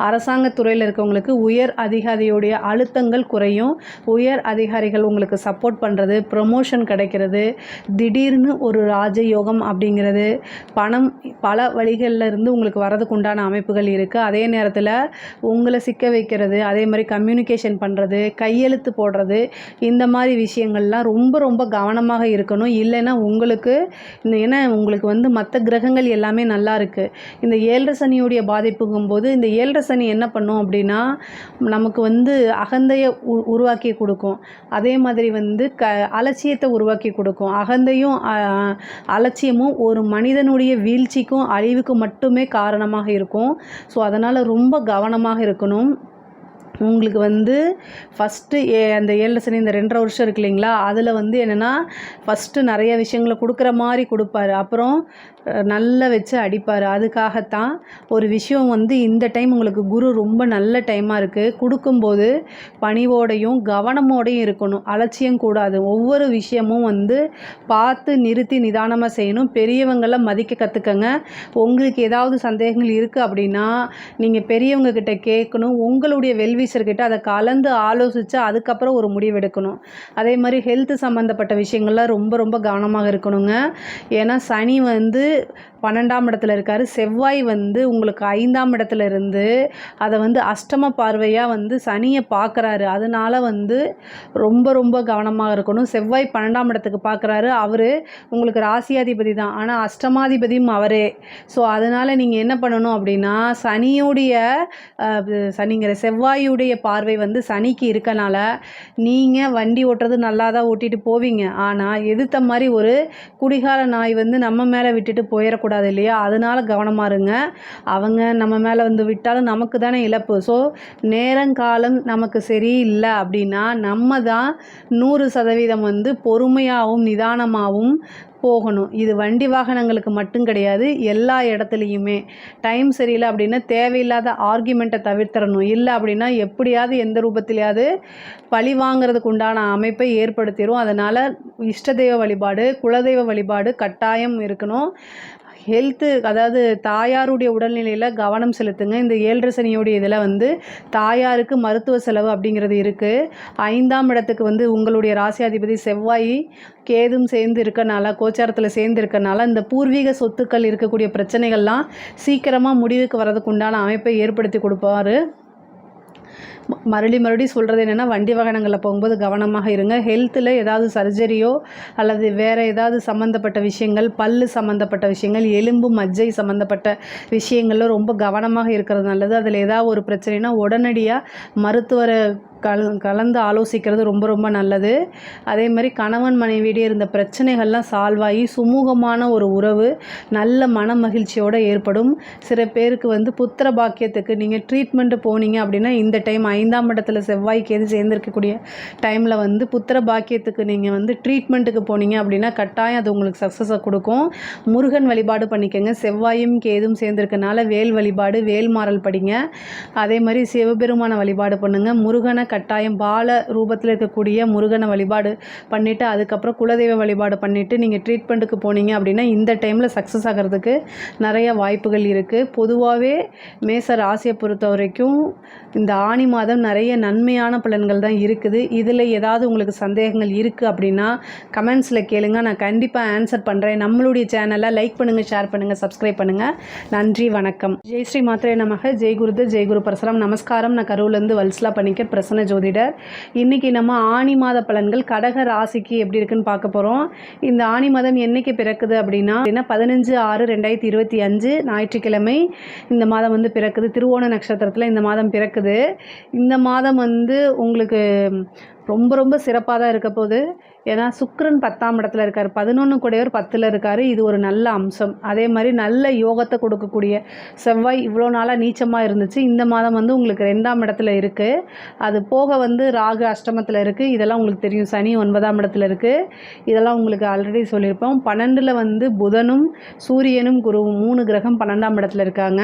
அரசாங்கத்துறையில் இருக்கவங்களுக்கு உயர் அதிகாரியுடைய அழுத்தங்கள் குறையும். உயர் அதிகாரிகள் உங்களுக்கு சப்போர்ட் பண்ணுறது, ப்ரமோஷன் கிடைக்கிறது, திடீர்னு ஒரு ராஜயோகம் அப்படிங்கிறது, பணம் பல வழிகளில் இருந்து உங்களுக்கு வரதுக்கு உண்டான அமைப்புகள் இருக்குது. அதே நேரத்தில் உங்களை சிக்க வைக்கிறது, அதே மாதிரி கம்யூனிகேஷன் பண்ணுறது, கையெழுத்து போடுறது, இந்த மாதிரி விஷயங்கள்லாம் ரொம்ப ரொம்ப கவனமாக இருக்கணும். இல்லைன்னா உங்களுக்கு ஏன்னா உங்களுக்கு வந்து மற்ற கிரகங்கள் எல்லாமே நல்லா இருக்குது. இந்த 7 சனியுடைய பாதிப்புங்கும்போது இந்த 7 சனி என்ன பண்ணும் அப்படின்னா நமக்கு வந்து அகந்தையை உருவாக்கி கொடுக்கும். அதே மாதிரி வந்து அலட்சியத்தை உருவாக்கி கொடுக்கும். அகந்தையும் அலட்சியமும் ஒரு மனிதனுடைய வீழ்ச்சிக்கும் அழிவுக்கும் மட்டுமே காரணமாக இருக்கும். ஸோ அதனால் ரொம்ப கவனமாக இருக்கணும். உங்களுக்கு வந்து ஃபஸ்ட்டு அந்த 7 சனி இந்த 2.5 வருஷம் இருக்கு இல்லைங்களா, அதில் வந்து என்னென்னா ஃபஸ்ட்டு நிறைய விஷயங்களை கொடுக்குற மாதிரி கொடுப்பாரு, அப்புறம் நல்லா வச்சு அடிப்பார். அதுக்காகத்தான் ஒரு விஷயம் வந்து இந்த டைம் உங்களுக்கு குரு ரொம்ப நல்ல டைமாக இருக்குது. கொடுக்கும்போது பணிவோடையும் கவனமோடையும் இருக்கணும், அலட்சியம் கூடாது. ஒவ்வொரு விஷயமும் வந்து பார்த்து நிறுத்தி நிதானமாக செய்யணும். பெரியவங்களை மதிக்க கற்றுக்கங்க. உங்களுக்கு ஏதாவது சந்தேகங்கள் இருக்குது அப்படின்னா நீங்கள் பெரியவங்க கிட்ட கேட்கணும். உங்களுடைய வெல்விஷ் அட்வைசர்கிட்ட அதை கலந்து ஆலோசித்து அதுக்கப்புறம் ஒரு முடிவு எடுக்கணும். அதே மாதிரி ஹெல்த் சம்மந்தப்பட்ட விஷயங்கள்லாம் ரொம்ப ரொம்ப கவனமாக இருக்கணுங்க. ஏன்னா சனி வந்து 12ஆம் இடத்துல இருக்கார். செவ்வாய் வந்து உங்களுக்கு 5ஆம் இடத்துல இருந்து அதை வந்து அஷ்டம பார்வையாக வந்து சனியை பார்க்குறாரு. அதனால வந்து ரொம்ப ரொம்ப கவனமாக இருக்கணும். செவ்வாய் 12ஆம் இடத்துக்கு பார்க்குறாரு. அவர் உங்களுக்கு ராசியாதிபதி தான், ஆனால் அஷ்டமாதிபதியும் அவரே. ஸோ அதனால் நீங்கள் என்ன பண்ணணும் அப்படின்னா, சனிங்கிற செவ்வாயுடைய பார்வை வந்து சனிக்கு இருக்கனால நீங்கள் வண்டி ஓட்டுறது நல்லா தான் ஓட்டிகிட்டு போவீங்க. ஆனால் எதிர்த்த மாதிரி ஒரு குடிகார நாய் வந்து நம்ம மேலே விட்டுட்டு போயிடக்கூடாது இல்லையா? அதனால கவனமாக இருங்க. அவங்க நம்ம மேலே வந்து விட்டாலும் நமக்கு தானே இழப்பு. ஸோ நேரங்காலம் நமக்கு சரியில்லை அப்படின்னா நம்ம தான் 100% வந்து பொறுமையாகவும் நிதானமாகவும் போகணும். இது வண்டி வாகனங்களுக்கு மட்டும் கிடையாது, எல்லா இடத்துலையுமே. டைம் சரியில்லை அப்படின்னா தேவையில்லாத ஆர்கியூமெண்ட்டை தவிர்த்திடணும். இல்லை அப்படின்னா எப்படியாவது எந்த ரூபத்திலையாவது பழி வாங்கிறதுக்கு உண்டான அமைப்பை ஏற்படுத்திடும். அதனால் இஷ்ட தெய்வ வழிபாடு, குலதெய்வ வழிபாடு கட்டாயம் இருக்கணும். ஹெல்த்து, அதாவது தாயாருடைய உடல்நிலையில் கவனம் செலுத்துங்க. இந்த 7.5 சனியோடைய இதில் வந்து தாயாருக்கு மருத்துவ செலவு அப்படிங்கிறது இருக்குது. 5ஆம் இடத்துக்கு வந்து உங்களுடைய ராசியாதிபதி செவ்வாய் கேதும் சேர்ந்து இருக்கனால, கோச்சாரத்தில் சேர்ந்து இருக்கனால இந்த பூர்வீக சொத்துக்கள் இருக்கக்கூடிய பிரச்சனைகள்லாம் சீக்கிரமாக முடிவுக்கு வர்றதுக்கு உண்டான அமைப்பை ஏற்படுத்தி கொடுப்பாரு. மறுபடி சொல்கிறது என்னென்னா, வண்டி வாகனங்களில் போகும்போது கவனமாக இருங்க. ஹெல்த்தில் ஏதாவது சர்ஜரியோ அல்லது வேறு ஏதாவது சம்மந்தப்பட்ட விஷயங்கள், பல்லு சம்மந்தப்பட்ட விஷயங்கள், எலும்பு மஜ்ஜை சம்மந்தப்பட்ட விஷயங்களில் ரொம்ப கவனமாக இருக்கிறது நல்லது. அதில் ஏதாவது ஒரு பிரச்சனைனா உடனடியாக மருத்துவரை கலந்து ஆலோசிக்கிறது ரொம்ப ரொம்ப நல்லது. அதே மாதிரி கணவன் மனைவியிடையே இருந்த பிரச்சனைகள்லாம் சால்வ் ஆகி சுமூகமான ஒரு உறவு நல்ல மன மகிழ்ச்சியோடு ஏற்படும். சில பேருக்கு வந்து புத்திர பாக்கியத்துக்கு நீங்கள் ட்ரீட்மெண்ட்டு போனீங்க அப்படின்னா, இந்த டைம் 5ஆம் இடத்துல செவ்வாய் கேது சேர்ந்துருக்கக்கூடிய டைமில் வந்து புத்திர பாக்கியத்துக்கு நீங்கள் வந்து ட்ரீட்மெண்ட்டுக்கு போனீங்க அப்படின்னா கட்டாயம் அது உங்களுக்கு சக்ஸஸை கொடுக்கும். முருகன் வழிபாடு பண்ணிக்கோங்க. செவ்வாயும் கேதும் சேர்ந்துருக்கனால வேல் வழிபாடு, வேல்மாறல் படிங்க. அதே மாதிரி சிவபெருமான வழிபாடு பண்ணுங்கள். முருகனை கட்டாயம் பால ரூபத்தில் இருக்கக்கூடிய முருகனை வழிபாடு பண்ணிவிட்டு அதுக்கப்புறம் குலதெய்வ வழிபாடு பண்ணிவிட்டு நீங்கள் ட்ரீட்மெண்ட்டுக்கு போனீங்க அப்படின்னா இந்த டைமில் சக்ஸஸ் ஆகிறதுக்கு நிறைய வாய்ப்புகள் இருக்குது. பொதுவாகவே மேச ராசியை பொறுத்த வரைக்கும் இந்த ஆனி மாதம் நிறைய நன்மையான பலன்கள் தான் இருக்குது. இதில் ஏதாவது உங்களுக்கு சந்தேகங்கள் இருக்குது அப்படின்னா கமெண்ட்ஸில் கேளுங்க, நான் கண்டிப்பாக ஆன்சர் பண்ணுறேன். நம்மளுடைய சேனலை லைக் பண்ணுங்கள், ஷேர் பண்ணுங்கள், சப்ஸ்கிரைப் பண்ணுங்கள். நன்றி, வணக்கம். ஜெய் ஸ்ரீ மாத்ரே நமக. ஜெய் குருது, ஜெய் குரு பரசுராம். நமஸ்காரம். நான் கரூர்லேருந்து வல்சலா பணிக்கர், பிரசன்ன ஜோதிடர். இன்றைக்கி நம்ம ஆனி மாத பலன்கள் கடக ராசிக்கு எப்படி இருக்குன்னு பார்க்க போகிறோம். இந்த ஆனி மாதம் என்னைக்கு பிறக்குது அப்படின்னா 15/6/2025 ஞாயிற்றுக்கிழமை இந்த மாதம் வந்து பிறக்குது. திருவோண நட்சத்திரத்தில் இந்த மாதம் பிறக்குது. இந்த மாதம் வந்து உங்களுக்கு ரொம்ப ரொம்ப சிறப்பாக தான் இருக்க போகுது. ஏன்னா சுக்கிரன் 10ஆம் இடத்துல இருக்கார், 11 கூடையவர் 10ல் இருக்கார். இது ஒரு நல்ல அம்சம். அதே மாதிரி நல்ல யோகத்தை கொடுக்கக்கூடிய செவ்வாய் இவ்வளோ நாளாக நீச்சமாக இருந்துச்சு. இந்த மாதம் வந்து உங்களுக்கு 2ஆம் இடத்துல இருக்குது. அது போக வந்து ராகு அஷ்டமத்தில் இருக்குது. இதெல்லாம் உங்களுக்கு தெரியும். சனி 9ஆம் இடத்துல இருக்குது. இதெல்லாம் உங்களுக்கு ஆல்ரெடி சொல்லியிருப்போம். 12ல் வந்து புதனும் சூரியனும் குருவும் 3 கிரகம் 12ஆம் இடத்துல இருக்காங்க.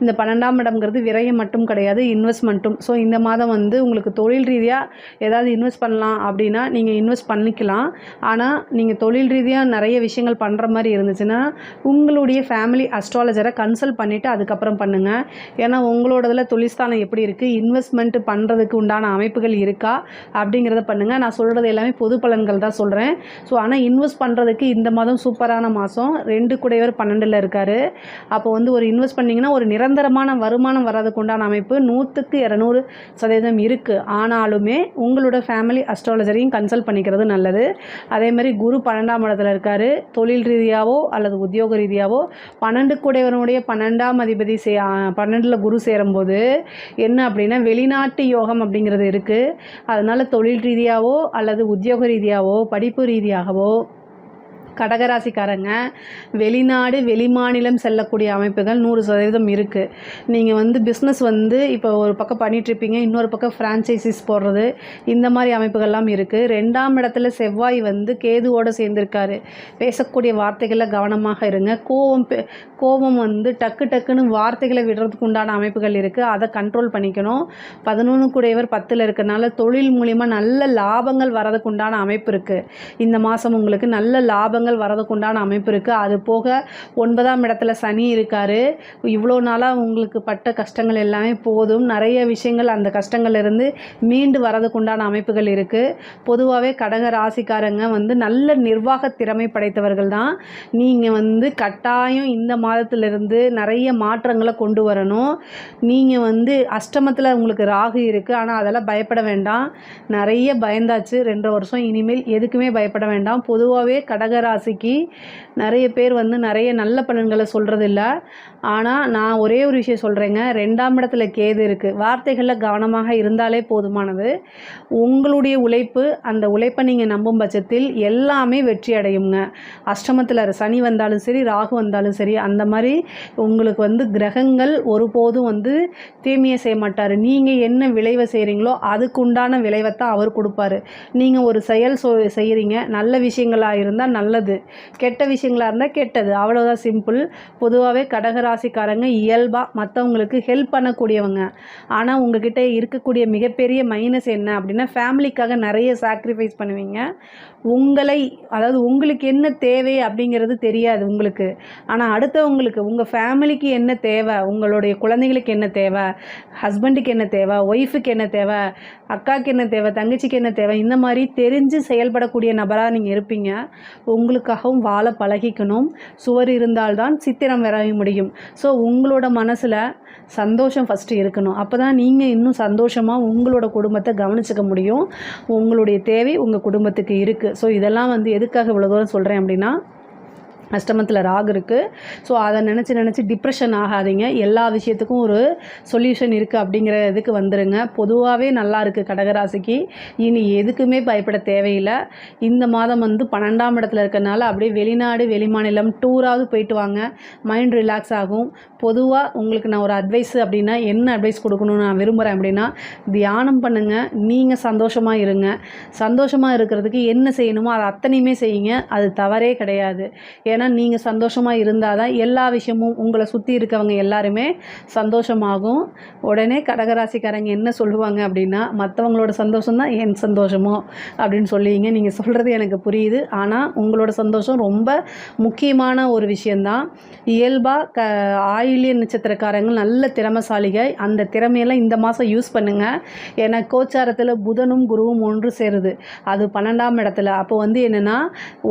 இந்த 12ஆம் இடம்ங்கிறது விரயம் மட்டும் கிடையாது, இன்வெஸ்ட்மெண்ட்டும். ஸோ இந்த மாதம் வந்து உங்களுக்கு தொழில் ரீதியாக ஏதாவது இன்வெஸ்ட் பண்ணலாம் அப்படின்னா நீங்கள் இன்வெஸ்ட் பண்ணிக்கலாம். ஆனால் நீங்கள் தொழில் ரீதியாக நிறைய விஷயங்கள் பண்ணுற மாதிரி இருந்துச்சுன்னா உங்களுடைய ஃபேமிலி அஸ்ட்ராலஜரை கன்சல்ட் பண்ணிவிட்டு அதுக்கப்புறம் பண்ணுங்கள். ஏன்னா உங்களோடதில் தொழில்ஸ்தானம் எப்படி இருக்குது, இன்வெஸ்ட்மெண்ட் பண்ணுறதுக்கு உண்டான அமைப்புகள் இருக்கா அப்படிங்கிறத பண்ணுங்கள். நான் சொல்கிறது எல்லாமே பொது பலன்கள் தான் சொல்கிறேன். ஸோ ஆனால் இன்வெஸ்ட் பண்ணுறதுக்கு இந்த மாதம் சூப்பரான மாதம். 2 கூடையவர் 12ல் இருக்கார். அப்போ வந்து ஒரு இன்வெஸ்ட் பண்ணிங்கன்னா ஒரு நிரந்தரமான வருமானம் வர்றதுக்கு உண்டான அமைப்பு 100க்கு 200% இருக்குது. ஆனாலுமே உங்களோட ஃபேமிலி அஸ்ட்ராலஜரையும் கன்சல்ட் பண்ணிக்கிறது நல்லது. அதே மாதிரி குரு 12ஆம் இடத்துல இருக்கார். தொழில் ரீதியாவோ அல்லது உத்தியோக ரீதியாவோ 12 கூடையவனுடைய 12ஆம் அதிபதி 12ல் குரு சேரும்போது என்ன அப்படின்னா வெளிநாட்டு யோகம் அப்படிங்கிறது இருக்குது. அதனால் தொழில் ரீதியாவோ அல்லது உத்தியோக ரீதியாவோ படிப்பு ரீதியாகவோ கடகராசிக்காரங்க வெளிநாடு வெளிமாநிலம் செல்லக்கூடிய அமைப்புகள் 100% இருக்குது. நீங்கள் வந்து பிஸ்னஸ் வந்து இப்போ ஒரு பக்கம் பண்ணிகிட்ருப்பீங்க, இன்னொரு பக்கம் ஃப்ரான்ச்சைசிஸ் போடுறது, இந்த மாதிரி அமைப்புகள்லாம் இருக்குது. 2ஆம் இடத்துல செவ்வாய் வந்து கேதுவோடு சேர்ந்துருக்காரு. பேசக்கூடிய வார்த்தைகளில் கவனமாக இருங்க. கோபம் வந்து டக்குன்னு வார்த்தைகளை விடுறதுக்கு உண்டான அமைப்புகள் இருக்குது. அதை கண்ட்ரோல் பண்ணிக்கணும். 11 கூடையவர் 10ல் இருக்கிறனால தொழில் மூலிமா நல்ல லாபங்கள் வரதுக்கு உண்டான அமைப்பு இருக்குது. இந்த மாதம் உங்களுக்கு நல்ல லாபங்கள் லாபங்கள் வரதுக்குண்டான அமைப்பு இருக்குது. அது போக 9ஆம் இடத்துல சனி இருக்கார். இவ்வளோ நாளாக உங்களுக்கு பட்ட கஷ்டங்கள் எல்லாமே போதும். நிறைய விஷயங்கள் அந்த கஷ்டங்கள்லேருந்து மீண்டு வரதுக்குண்டான அமைப்புகள் இருக்குது. பொதுவாகவே கடக ராசிக்காரங்க நல்ல நிர்வாக திறமை படைத்தவர்கள் தான். நீங்கள் கட்டாயம் இந்த மாதத்திலிருந்து நிறைய மாற்றங்களை கொண்டு வரணும். நீங்கள் அஷ்டமத்தில் உங்களுக்கு ராகு இருக்குது. ஆனால் அதெல்லாம் பயப்பட வேண்டாம். நிறைய பயந்தாச்சு 2.5 வருஷம். இனிமேல் எதுக்குமே பயப்பட வேண்டாம். பொதுவாகவே கடகராசிக்கு நிறைய பேர் நிறைய நல்ல பலன்களை சொல்கிறதில்ல. ஆனால் நான் ஒரே ஒரு விஷயம் சொல்கிறேங்க. 2ஆம் இடத்துல கேது இருக்குது. வார்த்தைகளில் கவனமாக இருந்தாலே போதுமானது. உங்களுடைய உழைப்பு, அந்த உழைப்பை நீங்கள் நம்பும் பட்சத்தில் எல்லாமே வெற்றி அடையுங்க. அஷ்டமத்தில் சனி வந்தாலும் சரி, ராகு வந்தாலும் சரி, அந்த மாதிரி உங்களுக்கு கிரகங்கள் ஒருபோதும் தீமையை செய்ய மாட்டார். நீங்கள் என்ன விளைவை செய்கிறீங்களோ அதுக்குண்டான விளைவைத்தான் அவர் கொடுப்பாரு. நீங்கள் ஒரு செயல் செய்கிறீங்க, நல்ல விஷயங்களாக இருந்தால் நல்லது, கெட்ட விஷயங்களாக இருந்தால் கெட்டது, அவ்வளோதான் சிம்பிள். பொதுவாகவே கடகராசிக்காரங்க இயல்பாக மற்றவங்களுக்கு ஹெல்ப் பண்ணக்கூடியவங்க. ஆனால் உங்ககிட்ட இருக்கக்கூடிய மிகப்பெரிய மைனஸ் என்ன அப்படின்னா, ஃபேமிலிக்காக நிறைய சாக்ரிஃபைஸ் பண்ணுவீங்க. அதாவது உங்களுக்கு என்ன தேவை அப்படிங்கிறது தெரியாது உங்களுக்கு. ஆனால் அடுத்தவங்களுக்கு, உங்கள் ஃபேமிலிக்கு என்ன தேவை, உங்களுடைய குழந்தைகளுக்கு என்ன தேவை, ஹஸ்பண்டுக்கு என்ன தேவை, ஒய்ஃபுக்கு என்ன தேவை, அக்காவுக்கு என்ன தேவை, தங்கச்சிக்கு என்ன தேவை, இந்த மாதிரி தெரிஞ்சு செயல்படக்கூடிய நபராக நீங்கள் இருப்பீங்க. உங்களுக்காகவும் வாழ பழகிக்கணும். சுவர் இருந்தால்தான் சித்திரம் வரைய முடியும். ஸோ உங்களோட மனசில் சந்தோஷம் ஃபஸ்ட்டு இருக்கணும். அப்போ தான் நீங்கள் இன்னும் சந்தோஷமாக உங்களோட குடும்பத்தை கவனிச்சிக்க முடியும். உங்களுடைய தேவை உங்கள் குடும்பத்துக்கு இருக்குது. ஸோ இதெல்லாம் எதுக்காக இவ்வளோ தூரம் சொல்கிறேன் அப்படின்னா, அஷ்டமத்தில் ராகு இருக்குது. ஸோ அதை நினச்சி டிப்ரெஷன் ஆகாதீங்க. எல்லா விஷயத்துக்கும் ஒரு சொல்யூஷன் இருக்குது அப்படிங்கிற இதுக்கு வந்துடுங்க. பொதுவாகவே நல்லா இருக்குது கடகராசிக்கு. இனி எதுக்குமே பயப்பட தேவையில்லை. இந்த மாதம் 12ஆம் இடத்துல இருக்கிறனால அப்படியே வெளிநாடு வெளிமாநிலம் டூராவது போயிட்டு வாங்க. மைண்ட் ரிலாக்ஸ் ஆகும். பொதுவாக உங்களுக்கு நான் ஒரு அட்வைஸ் அப்படின்னா, என்ன அட்வைஸ் கொடுக்கணும்னு நான் விரும்புகிறேன் அப்படின்னா, தியானம் பண்ணுங்கள். நீங்கள் சந்தோஷமாக இருங்க. சந்தோஷமாக இருக்கிறதுக்கு என்ன செய்யணுமோ அதை அத்தனையுமே செய்யுங்க. அது தவறே கிடையாது. ஏன்னா நீங்கள் சந்தோஷமாக இருந்தால் தான் எல்லா விஷயமும் உங்களை சுற்றி இருக்கவங்க எல்லாருமே சந்தோஷமாகும். உடனே கடகராசிக்காரங்க என்ன சொல்லுவாங்க அப்படின்னா, மற்றவங்களோட சந்தோஷம் தான் என் சந்தோஷமோ அப்படின்னு சொல்லுவீங்க. நீங்கள் சொல்கிறது எனக்கு புரியுது. ஆனால் உங்களோட சந்தோஷம் ரொம்ப முக்கியமான ஒரு விஷயந்தான். இயல்பாக ஆயில்ய நட்சத்திரக்காரங்க நல்ல திறமைசாலிகள். அந்த திறமையெல்லாம் இந்த மாதம் யூஸ் பண்ணுங்கள். ஏன்னா கோச்சாரத்தில் புதனும் குருவும் ஒன்று சேருது. அது 12ஆம் இடத்துல. அப்போ என்னென்னா,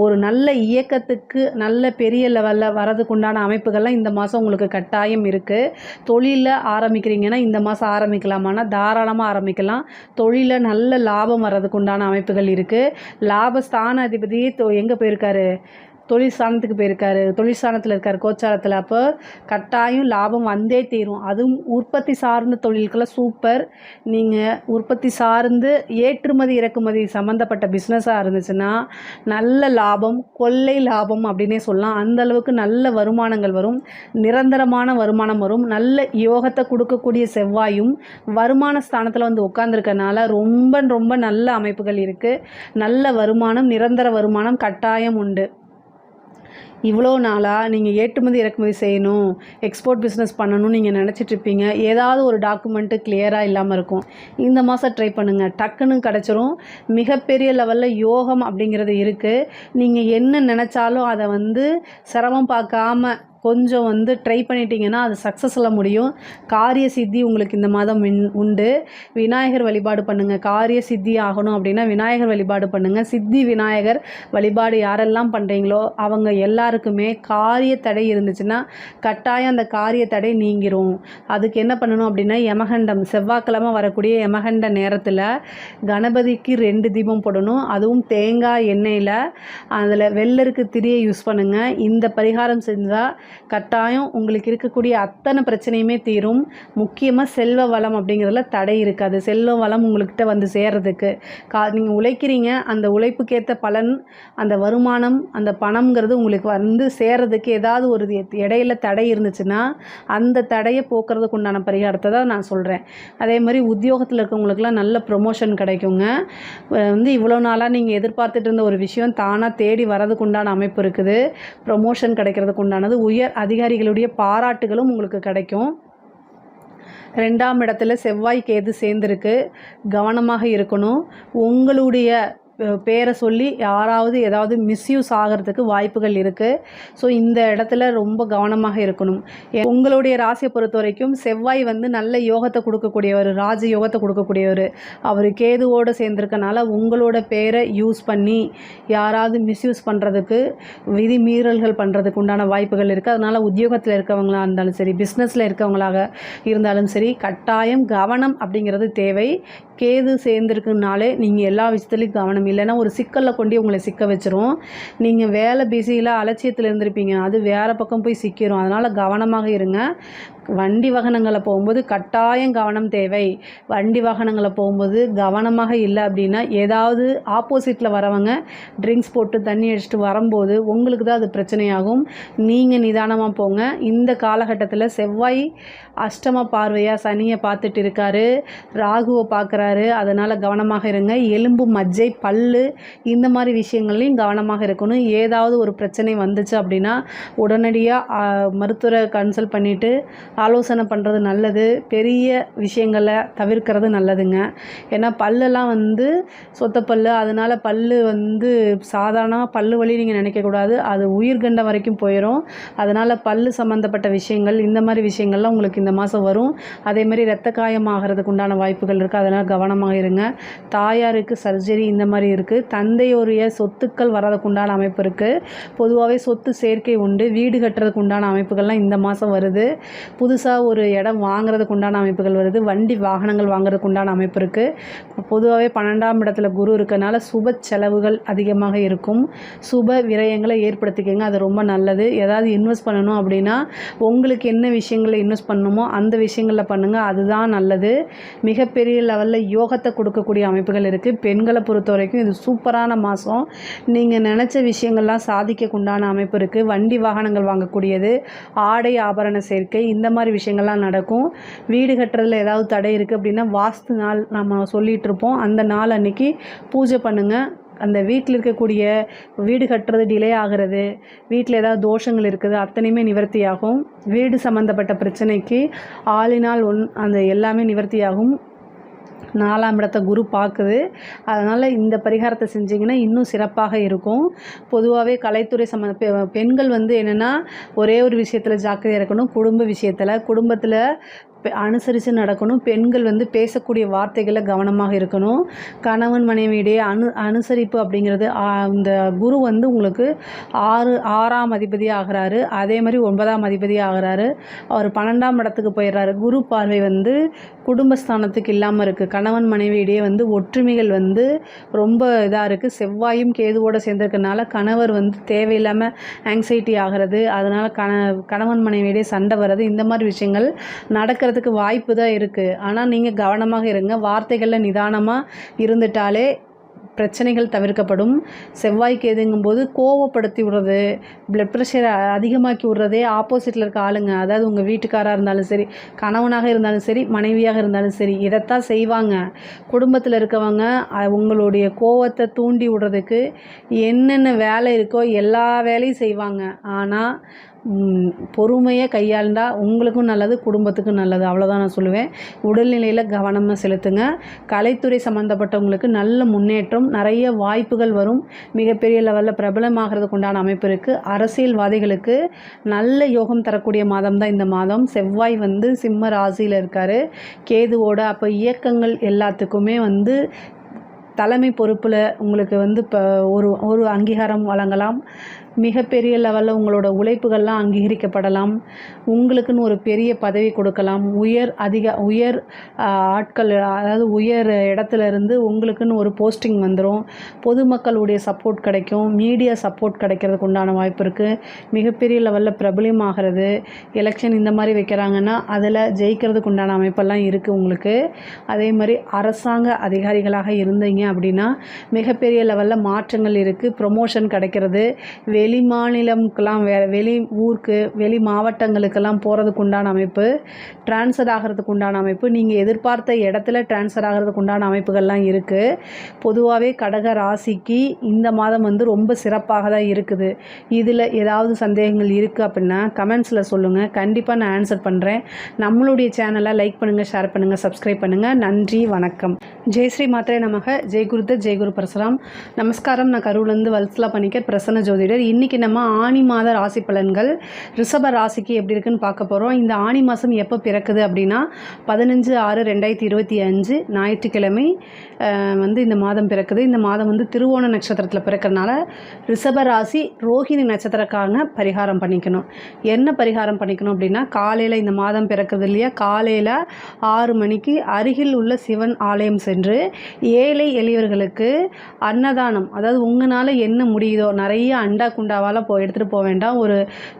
ஒரு நல்ல இயக்கத்துக்கு நல்ல பெரிய லெவலில் வரதுக்குண்டான அமைப்புகள்லாம் இந்த மாதம் உங்களுக்கு கட்டாயம் இருக்குது. தொழிலில் ஆரம்பிக்கிறீங்கன்னா இந்த மாதம் ஆரம்பிக்கலாமான்னா தாராளமாக ஆரம்பிக்கலாம். தொழிலில் நல்ல லாபம் வரதுக்குண்டான அமைப்புகள் இருக்குது. லாபஸ்தான அதிபதி எங்கே போயிருக்காரு? தொழில் ஸ்தானத்துக்கு போயிருக்காரு. தொழில் ஸ்தானத்தில் இருக்கார் கோச்சாரத்தில். அப்போ கட்டாயம் லாபம் வந்தே தீரும். அதுவும் உற்பத்தி சார்ந்த தொழில்களை சூப்பர். நீங்கள் உற்பத்தி சார்ந்து ஏற்றுமதி இறக்குமதி சம்மந்தப்பட்ட பிஸ்னஸாக இருந்துச்சுன்னா நல்ல லாபம், கொள்ளை லாபம் அப்படின்னே சொல்லலாம். அந்தளவுக்கு நல்ல வருமானங்கள் வரும். நிரந்தரமான வருமானம் வரும். நல்ல யோகத்தை கொடுக்கக்கூடிய செவ்வாயும் வருமான ஸ்தானத்தில் உட்காந்துருக்கனால ரொம்ப ரொம்ப நல்ல அமைப்புகள் இருக்குது. நல்ல வருமானம், நிரந்தர வருமானம் கட்டாயம் உண்டு. இவ்வளோ நாளாக நீங்கள் ஏற்றுமதி இறக்குமதி செய்யணும், எக்ஸ்போர்ட் பிஸ்னஸ் பண்ணணும்னு நீங்கள் நினச்சிட்ருப்பீங்க. ஏதாவது ஒரு டாக்குமெண்ட்டு கிளியராக இல்லாமல் இருக்கும். இந்த மாதம் ட்ரை பண்ணுங்கள், டக்குன்னு கிடச்சிரும். மிகப்பெரிய லெவலில் யோகம் அப்படிங்கிறது இருக்குது. நீங்கள் என்ன நினச்சாலும் அதை சிரமம் பார்க்காம கொஞ்சம் ட்ரை பண்ணிட்டீங்கன்னா அது சக்ஸஸில் முடியும். காரிய சித்தி உங்களுக்கு இந்த மாதம் உண்டு. விநாயகர் வழிபாடு பண்ணுங்கள். காரிய சித்தி ஆகணும் அப்படின்னா விநாயகர் வழிபாடு பண்ணுங்கள். சித்தி விநாயகர் வழிபாடு யாரெல்லாம் பண்ணுறீங்களோ அவங்க எல்லாருக்குமே காரிய தடை இருந்துச்சுன்னா கட்டாயம் அந்த காரிய தடை நீங்கிரும். அதுக்கு என்ன பண்ணணும் அப்படின்னா, யமகண்டம் செவ்வாய்க்கிழமை வரக்கூடிய யமகண்ட நேரத்தில் கணபதிக்கு 2 தீபம் போடணும். அதுவும் தேங்காய் எண்ணெயில் அதில் வெள்ளருக்கு திரியை யூஸ் பண்ணுங்கள். இந்த பரிகாரம் செஞ்சால் கட்டாயம் உங்களுக்கு இருக்கக்கூடிய அத்தனை பிரச்சனையுமே தீரும். முக்கியமாக செல்வ வளம் அப்படிங்கிறதுல தடை இருக்காது. செல்வ வளம் உங்கள்கிட்ட சேர்றதுக்கு நீங்கள் உழைக்கிறீங்க. அந்த உழைப்புக்கேற்ற பலன், அந்த வருமானம், அந்த பணம்ங்கிறது உங்களுக்கு சேர்றதுக்கு ஏதாவது ஒரு இடையில தடை இருந்துச்சுன்னா அந்த தடையை போக்குறதுக்கு உண்டான பரிகாரத்தை தான் நான் சொல்கிறேன். அதே மாதிரி உத்தியோகத்தில் இருக்கவங்களுக்குலாம் நல்ல ப்ரொமோஷன் கிடைக்குங்க. இவ்வளோ நாளாக நீங்கள் எதிர்பார்த்துட்டு இருந்த ஒரு விஷயம் தானாக தேடி வரதுக்கு உண்டான அமைப்பு இருக்குது. ப்ரொமோஷன் கிடைக்கிறதுக்கு உண்டானது, உயர் அதிகாரிகளுடைய பாராட்டுகளும் உங்களுக்கு கிடைக்கும். 2ஆம் இடத்துல செவ்வாய் கேது சேர்ந்துருக்கு. கவனமாக இருக்கணும். உங்களுடைய பேரை சொல்லி யாராவது ஏதாவது மிஸ்யூஸ் ஆகிறதுக்கு வாய்ப்புகள் இருக்குது. ஸோ இந்த இடத்துல ரொம்ப கவனமாக இருக்கணும். உங்களுடைய ராசியை பொறுத்த வரைக்கும் செவ்வாய் வந்து நல்ல யோகத்தை கொடுக்கக்கூடியவர், ராஜ யோகத்தை கொடுக்கக்கூடியவர். அவர் கேதுவோடு சேர்ந்திருக்கனால உங்களோட பேரை யூஸ் பண்ணி யாராவது மிஸ்யூஸ் பண்ணுறதுக்கு, விதி மீறல்கள் பண்ணுறதுக்கு உண்டான வாய்ப்புகள் இருக்குது. அதனால் உத்தியோகத்தில் இருக்கவங்களாக இருந்தாலும் சரி, பிஸ்னஸில் இருக்கவங்களாக இருந்தாலும் சரி, கட்டாயம் கவனம் அப்படிங்கிறது தேவை. கேது சேர்ந்துருக்குனாலே நீங்கள் எல்லா விஷயத்துலையும் கவனம், இல்லைன்னா ஒரு சிக்கலில் கொண்டு உங்களை சிக்க வச்சிரும். நீங்கள் வேலை பிஸியில் அலட்சியத்தில் இருந்திருப்பீங்க, அது வேறு பக்கம் போய் சிக்கிரும். அதனால் கவனமாக இருங்க. வண்டி வாகனங்களை போகும்போது கட்டாயம் கவனம் தேவை. வண்டி வாகனங்களை போகும்போது கவனமாக இல்லை அப்படின்னா ஏதாவது ஆப்போசிட்டில் வரவங்க ட்ரிங்க்ஸ் போட்டு தண்ணி அடிச்சுட்டு வரும்போது உங்களுக்கு தான் அது பிரச்சனையாகும். நீங்கள் நிதானமாக போங்க. இந்த காலகட்டத்தில் செவ்வாய் அஷ்டம பார்வையாக சனியை பார்த்துட்டு இருக்காரு, ராகுவை பார்க்குறாரு. அதனால் கவனமாக இருங்க. எலும்பு, மஜ்ஜை, பல்லு இந்த மாதிரி விஷயங்கள்லையும் கவனமாக இருக்கணும். ஏதாவது ஒரு பிரச்சனை வந்துச்சு அப்படின்னா உடனடியாக மருத்துவரை கன்சல்ட் பண்ணிவிட்டு ஆலோசனை பண்ணுறது நல்லது. பெரிய விஷயங்களை தவிர்க்கிறது நல்லதுங்க. ஏன்னா பல்லெல்லாம் வந்து சொத்த பல், அதனால் பல் வந்து சாதாரண பல்லு வலி நீங்கள் நினைக்கக்கூடாது. அது உயிர்கண்ட வரைக்கும் போயிடும். அதனால் பல் சம்மந்தப்பட்ட விஷயங்கள், இந்த மாதிரி விஷயங்கள்லாம் உங்களுக்கு இந்த மாதம் வரும். அதேமாதிரி இரத்த காயம் ஆகிறதுக்கு உண்டான வாய்ப்புகள் இருக்குது. அதனால் கவனமாக இருங்க. தாயாருக்கு சர்ஜரி இந்த மாதிரி இருக்குது. தந்தையோடைய சொத்துக்கள் வர்றதுக்கு உண்டான அமைப்பு இருக்குது. பொதுவாகவே சொத்து சேர்க்கை உண்டு. வீடு கட்டுறதுக்கு உண்டான அமைப்புகள்லாம் இந்த மாதம் வருது. புதுசாக ஒரு இடம் வாங்குறதுக்கு உண்டான அமைப்புகள் வருது. வண்டி வாகனங்கள் வாங்குறதுக்கு உண்டான அமைப்பு இருக்குது. பொதுவாகவே 12ஆம் இடத்துல குரு இருக்கனால சுப செலவுகள் அதிகமாக இருக்கும். சுப விரயங்களை ஏற்படுத்திக்கங்க, அது ரொம்ப நல்லது. ஏதாவது இன்வெஸ்ட் பண்ணணும் அப்படின்னா உங்களுக்கு என்ன விஷயங்களில் இன்வெஸ்ட் பண்ணணுமோ அந்த விஷயங்களில் பண்ணுங்கள், அதுதான் நல்லது. மிகப்பெரிய லெவலில் யோகத்தை கொடுக்கக்கூடிய அமைப்புகள் இருக்குது. பெண்களை பொறுத்த வரைக்கும் இது சூப்பரான மாதம். நீங்கள் நினச்ச விஷயங்கள்லாம் சாதிக்க உண்டான அமைப்பு இருக்குது. வண்டி வாகனங்கள் வாங்கக்கூடியது, ஆடை ஆபரண சேர்க்கை, இந்த மாதிரி விஷயங்கள்லாம் நடக்கும். வீடு கட்டுறதுல ஏதாவது தடை இருக்குது அப்படின்னா வாஸ்து நாள் நம்ம சொல்லிகிட்டு இருப்போம். அந்த நாள் அன்றைக்கி பூஜை பண்ணுங்கள். அந்த வீட்டில் இருக்கக்கூடிய வீடு கட்டுறது டிலே ஆகிறது, வீட்டில் ஏதாவது தோஷங்கள் இருக்குது, அத்தனையுமே நிவர்த்தியாகும். வீடு சம்மந்தப்பட்ட பிரச்சனைக்கு ஆளினால் அந்த எல்லாமே நிவர்த்தியாகும். 4ஆம் இடத்தை குரு பார்க்குது. அதனால் இந்த பரிகாரத்தை செஞ்சிங்கன்னா இன்னும் சிறப்பாக இருக்கும். பொதுவாகவே கலைத்துறை பெண்கள் வந்து என்னென்னா ஒரே ஒரு விஷயத்தில் ஜாக்கிரதையாக இருக்கணும். குடும்ப விஷயத்தில், குடும்பத்தில் அனுசரித்து நடக்கணும். பெண்கள் வந்து பேசக்கூடிய வார்த்தைகளில் கவனமாக இருக்கணும். கணவன் மனைவியிடையே அனுசரிப்பு அப்படிங்கிறது, இந்த குரு வந்து உங்களுக்கு 6ஆம் அதிபதி ஆகிறாரு. அதே மாதிரி 9ஆம் அதிபதி ஆகிறாரு. அவர் 12ஆம் இடத்துக்கு போயிடுறாரு. குரு பார்வை வந்து குடும்பஸ்தானத்துக்கு இல்லாமல் இருக்குது. கணவன் மனைவியிடையே வந்து ஒற்றுமைகள் வந்து ரொம்ப இதாக இருக்குது. செவ்வாயும் கேதுவோடு சேர்ந்துருக்கனால கணவர் வந்து தேவையில்லாமல் ஆங்ஸைட்டி ஆகிறது. அதனால் கணவன் மனைவியிடையே சண்டை வர்றது, இந்த மாதிரி விஷயங்கள் நடக்கிறதுக்கு வாய்ப்பு தான் இருக்குது. ஆனால் நீங்கள் கவனமாக இருங்க. வார்த்தைகளில் நிதானமாக இருந்துட்டாலே பிரச்சனைகள் தவிர்க்கப்படும். செவ்வாய் கேதுங்கும்போது கோவப்படுத்தி விடுறது, பிளட் ப்ரெஷரை அதிகமாக்கி விடுறதே ஆப்போசிட்டில் இருக்க ஆளுங்க. அதாவது உங்கள் வீட்டுக்காராக இருந்தாலும் சரி, கணவனாக இருந்தாலும் சரி, மனைவியாக இருந்தாலும் சரி, இதைத்தான் செய்வாங்க. குடும்பத்தில் இருக்கவங்க உங்களுடைய கோவத்தை தூண்டி விடுறதுக்கு என்னென்ன வேலை இருக்கோ எல்லா வேலையும் செய்வாங்க. ஆனால் பொறுமையை கையாண்டால் உங்களுக்கும் நல்லது, குடும்பத்துக்கும் நல்லது. அவ்வளோதான் நான் சொல்லுவேன். உடல்நிலையில் கவனமாக செலுத்துங்க. கலைத்துறை சம்மந்தப்பட்டவங்களுக்கு நல்ல முன்னேற்றம், நிறைய வாய்ப்புகள் வரும். மிகப்பெரிய லெவலில் பிரபலமாகிறதுக்கு உண்டான அமைப்பு இருக்குது. அரசியல்வாதிகளுக்கு நல்ல யோகம் தரக்கூடிய மாதம் தான் இந்த மாதம். செவ்வாய் வந்து சிம்ம ராசியில் இருக்கார் கேதுவோட. அப்போ இயக்கங்கள் எல்லாத்துக்குமே வந்து தலைமை பொறுப்பில் உங்களுக்கு வந்து இப்போ ஒரு அங்கீகாரம் வழங்கலாம். மிகப்பெரிய லெவலில் உங்களோட உழைப்புகள்லாம் அங்கீகரிக்கப்படலாம். உங்களுக்குன்னு ஒரு பெரிய பதவி கொடுக்கலாம். உயர் ஆட்கள், அதாவது உயர் இடத்துல இருந்து உங்களுக்குன்னு ஒரு போஸ்டிங் வந்துடும். பொதுமக்களுடைய சப்போர்ட் கிடைக்கும். மீடியா சப்போர்ட் கிடைக்கிறதுக்கு உண்டான வாய்ப்பு இருக்குது. மிகப்பெரிய லெவலில் பிரபலமாகிறது. எலெக்ஷன் இந்த மாதிரி வைக்கிறாங்கன்னா அதில் ஜெயிக்கிறதுக்கு உண்டான அமைப்பெல்லாம் இருக்குது உங்களுக்கு. அதே மாதிரி அரசாங்க அதிகாரிகளாக இருந்தீங்க அப்படின்னா மிகப்பெரிய லெவலில் மாற்றங்கள் இருக்குது. ப்ரொமோஷன் கிடைக்கிறது, வெளி மாநிலம்க்கெலாம் வெளி ஊருக்கு வெளி மாவட்டங்களுக்கெல்லாம் போகிறதுக்கு உண்டான அமைப்பு, ட்ரான்ஸ்ஃபர் ஆகிறதுக்கு உண்டான அமைப்பு, நீங்கள் எதிர்பார்த்த இடத்துல ட்ரான்ஸ்ஃபர் ஆகிறதுக்கு உண்டான அமைப்புகள்லாம் இருக்குது. பொதுவாகவே கடக ராசிக்கு இந்த மாதம் வந்து ரொம்ப சிறப்பாக தான் இருக்குது. இதில் ஏதாவது சந்தேகங்கள் இருக்குது அப்படின்னா கமெண்ட்ஸில் சொல்லுங்கள், கண்டிப்பாக நான் ஆன்சர் பண்ணுறேன். நம்மளுடைய சேனலை லைக் பண்ணுங்கள், ஷேர் பண்ணுங்கள், சப்ஸ்கிரைப் பண்ணுங்கள். நன்றி, வணக்கம். ஜெய்ஸ்ரீ மாத்திரை நமக. ஜெய்குருத்த ஜெய்குரு பரசுராம். நமஸ்காரம். நான் கரூர்லேருந்து வல்சலா பணிக்கர், பிரசன்ன ஜோதிடர். இன்றைக்கி நம்ம ஆனி மாத ராசி பலன்கள் ரிஷப ராசிக்கு எப்படி இருக்குன்னு பார்க்க போகிறோம். இந்த ஆனி மாதம் எப்போ பிறக்குது அப்படின்னா 15/6/2025 ஞாயிற்றுக்கிழமை வந்து இந்த மாதம் பிறக்குது. இந்த மாதம் வந்து திருவோண நட்சத்திரத்தில் பிறக்கிறதுனால ரிஷப ராசி ரோஹிணி நட்சத்திரக்காக பரிகாரம் பண்ணிக்கணும். என்ன பரிகாரம் பண்ணிக்கணும் அப்படின்னா, காலையில் இந்த மாதம் பிறக்குது இல்லையா, காலையில் 6 மணிக்கு அருகில் உள்ள சிவன் ஆலயம் சென்று ஏழை எளியவர்களுக்கு அன்னதானம், அதாவது உங்களால் என்ன முடியுதோ, நிறைய அண்டா குண்டாவால் எடுத்துகிட்டு போக வேண்டாம், ஒரு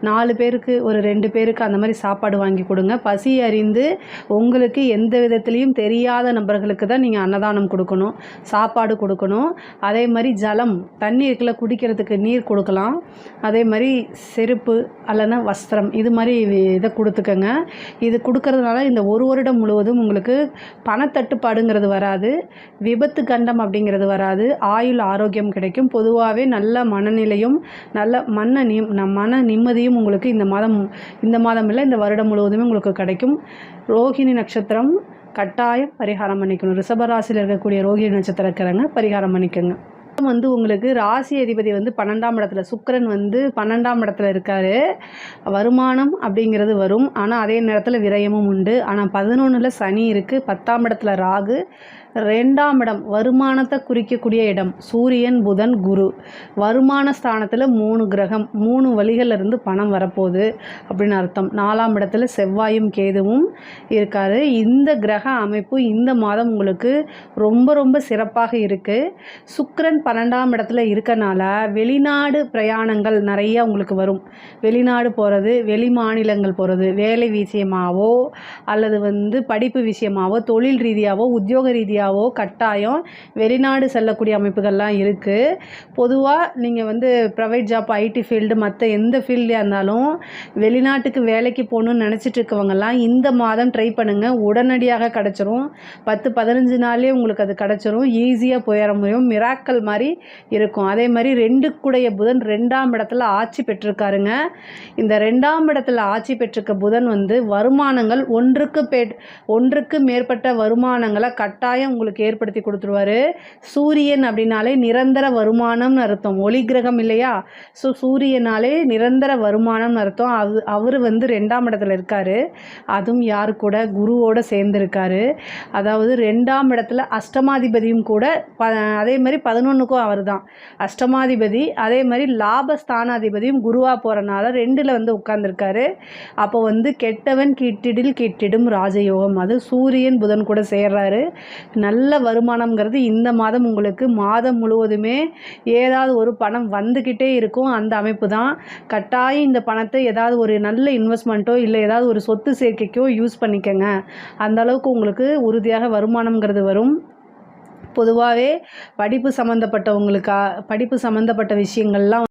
4 பேருக்கு ஒரு 2 பேருக்கு அந்த மாதிரி சாப்பாடு வாங்கி கொடுங்க. பசி அறிந்து உங்களுக்கு எந்த விதத்துலேயும் தெரியாத நபர்களுக்கு தான் நீங்கள் அன்னதானம் கொடுக்கணும், சாப்பாடு கொடுக்கணும். அதே மாதிரி ஜலம், தண்ணி இருக்குல்ல, குடிக்கிறதுக்கு நீர் கொடுக்கலாம். அதே மாதிரி செருப்பு அல்லனா வஸ்திரம், இது மாதிரி இதை கொடுத்துக்கங்க. இது கொடுக்கறதுனால இந்த ஒரு வருடம் முழுவதும் உங்களுக்கு பணத்தட்டுப்பாடுங்கிறது வராது, விபத்து கண்டம் அப்படிங்கிறது வராது, ஆயுள் ஆரோக்கியம் கிடைக்கும். பொதுவாகவே நல்ல மனநிலையும் நல்ல மன நிம்மதியும் உங்களுக்கு இந்த மாதம் இல்லை, இந்த வருடம் முழுவதுமே உங்களுக்கு கிடைக்கும். ரோஹிணி நட்சத்திரம் கட்டாயம் பரிகாரம் பண்ணிக்கணும். ரிஷபராசியில் இருக்கக்கூடிய ரோஹிணி நட்சத்திரக்காரங்க பரிகாரம் பண்ணிக்கோங்க. வந்து உங்களுக்கு ராசி அதிபதி வந்து 12ஆம் இடத்துல, சுக்கிரன் வந்து 12ஆம் இடத்துல இருக்கார். வருமானம் அப்படிங்கிறது வரும், ஆனால் அதே நேரத்தில் விரயமும் உண்டு. ஆனால் 11ல் சனி இருக்குது, 10ஆம் இடத்துல ராகு, 2ஆம் இடம் வருமானத்தை குறிக்கக்கூடிய இடம் சூரியன், புதன், குரு. வருமான ஸ்தானத்தில் 3 கிரகம், 3 வழிகளிலிருந்து பணம் வரப்போகுது அப்படின்னு அர்த்தம். 4ஆம் இடத்துல செவ்வாயும் கேதுவும் இருக்கார். இந்த கிரக அமைப்பு இந்த மாதம் உங்களுக்கு ரொம்ப ரொம்ப சிறப்பாக இருக்குது. சுக்கிரன் 12ஆம் இடத்துல இருக்கனால வெளிநாடு பிரயாணங்கள் நிறையா உங்களுக்கு வரும். வெளிநாடு போகிறது, வெளி மாநிலங்கள் போகிறது, வேலை விஷயமாவோ அல்லது வந்து படிப்பு விஷயமாவோ, தொழில் ரீதியாவோ, உத்தியோக ரீதியாவோ கட்டாயம் வெளிநாடு செல்லக்கூடிய அமைப்புகள்லாம் இருக்குது. பொதுவாக நீங்கள் வந்து ப்ரைவேட் ஜாப், ஐடி ஃபீல்டு, மற்ற எந்த ஃபீல்டாக இருந்தாலும் வெளிநாட்டுக்கு வேலைக்கு போகணுன்னு நினச்சிட்டு இருக்கவங்கெல்லாம் இந்த மாதம் ட்ரை பண்ணுங்கள். உடனடியாக கிடச்சிரும். 10-15 நாள்லேயே உங்களுக்கு அது கிடச்சிரும். ஈஸியாக போயிட முடியும். மிராக்கல் மாதிரி இருக்கும். அதே மாதிரி 2 புதன் 2ஆம் இடத்துல ஆட்சி பெற்றிருக்காருங்க. இந்த 2ஆம் இடத்துல ஆட்சி பெற்றிருக்க புதன் வந்து வருமானங்கள் ஒன்றுக்கு மேற்பட்ட வருமானங்களை கட்டாயம் உங்களுக்கு ஏற்படுத்தி கொடுத்துருவாரு. சூரியன் அப்படின்னாலே நிரந்தர வருமானம்னு அர்த்தம். ஒளி கிரகம் இல்லையா, ஸோ சூரியனாலே நிரந்தர வருமானம்னு அர்த்தம். அவர் வந்து 2ஆம் இடத்துல இருக்கார். அதுவும் யார் கூட, குருவோடு சேர்ந்துருக்காரு. அதாவது 2ஆம் இடத்துல அஷ்டமாதிபதியும் கூட, அதே மாதிரி 11க்கும் அவர் தான் அஷ்டமாதிபதி. அதே மாதிரி லாபஸ்தானாதிபதியும் குருவாக போகிறனால 2ல் வந்து உட்கார்ந்துருக்காரு. அப்போ வந்து கெட்டவன் கிட்டிடும் ராஜயோகம், அது சூரியன் புதன் கூட சேர்றாரு. நல்ல வருமானம்ங்கிறது இந்த மாதம் உங்களுக்கு மாதம் முழுவதுமே ஏதாவது ஒரு பணம் வந்துக்கிட்டே இருக்கும். அந்த அமைப்பு தான். கட்டாயம் இந்த பணத்தை ஏதாவது ஒரு நல்ல இன்வெஸ்ட்மெண்ட்டோ இல்லை ஏதாவது ஒரு சொத்து சேர்க்கைக்கோ யூஸ் பண்ணிக்கங்க. அந்த அளவுக்கு உங்களுக்கு உறுதியாக வருமானம்ங்கிறது வரும். பொதுவாகவே படிப்பு சம்மந்தப்பட்ட விஷயங்கள்லாம்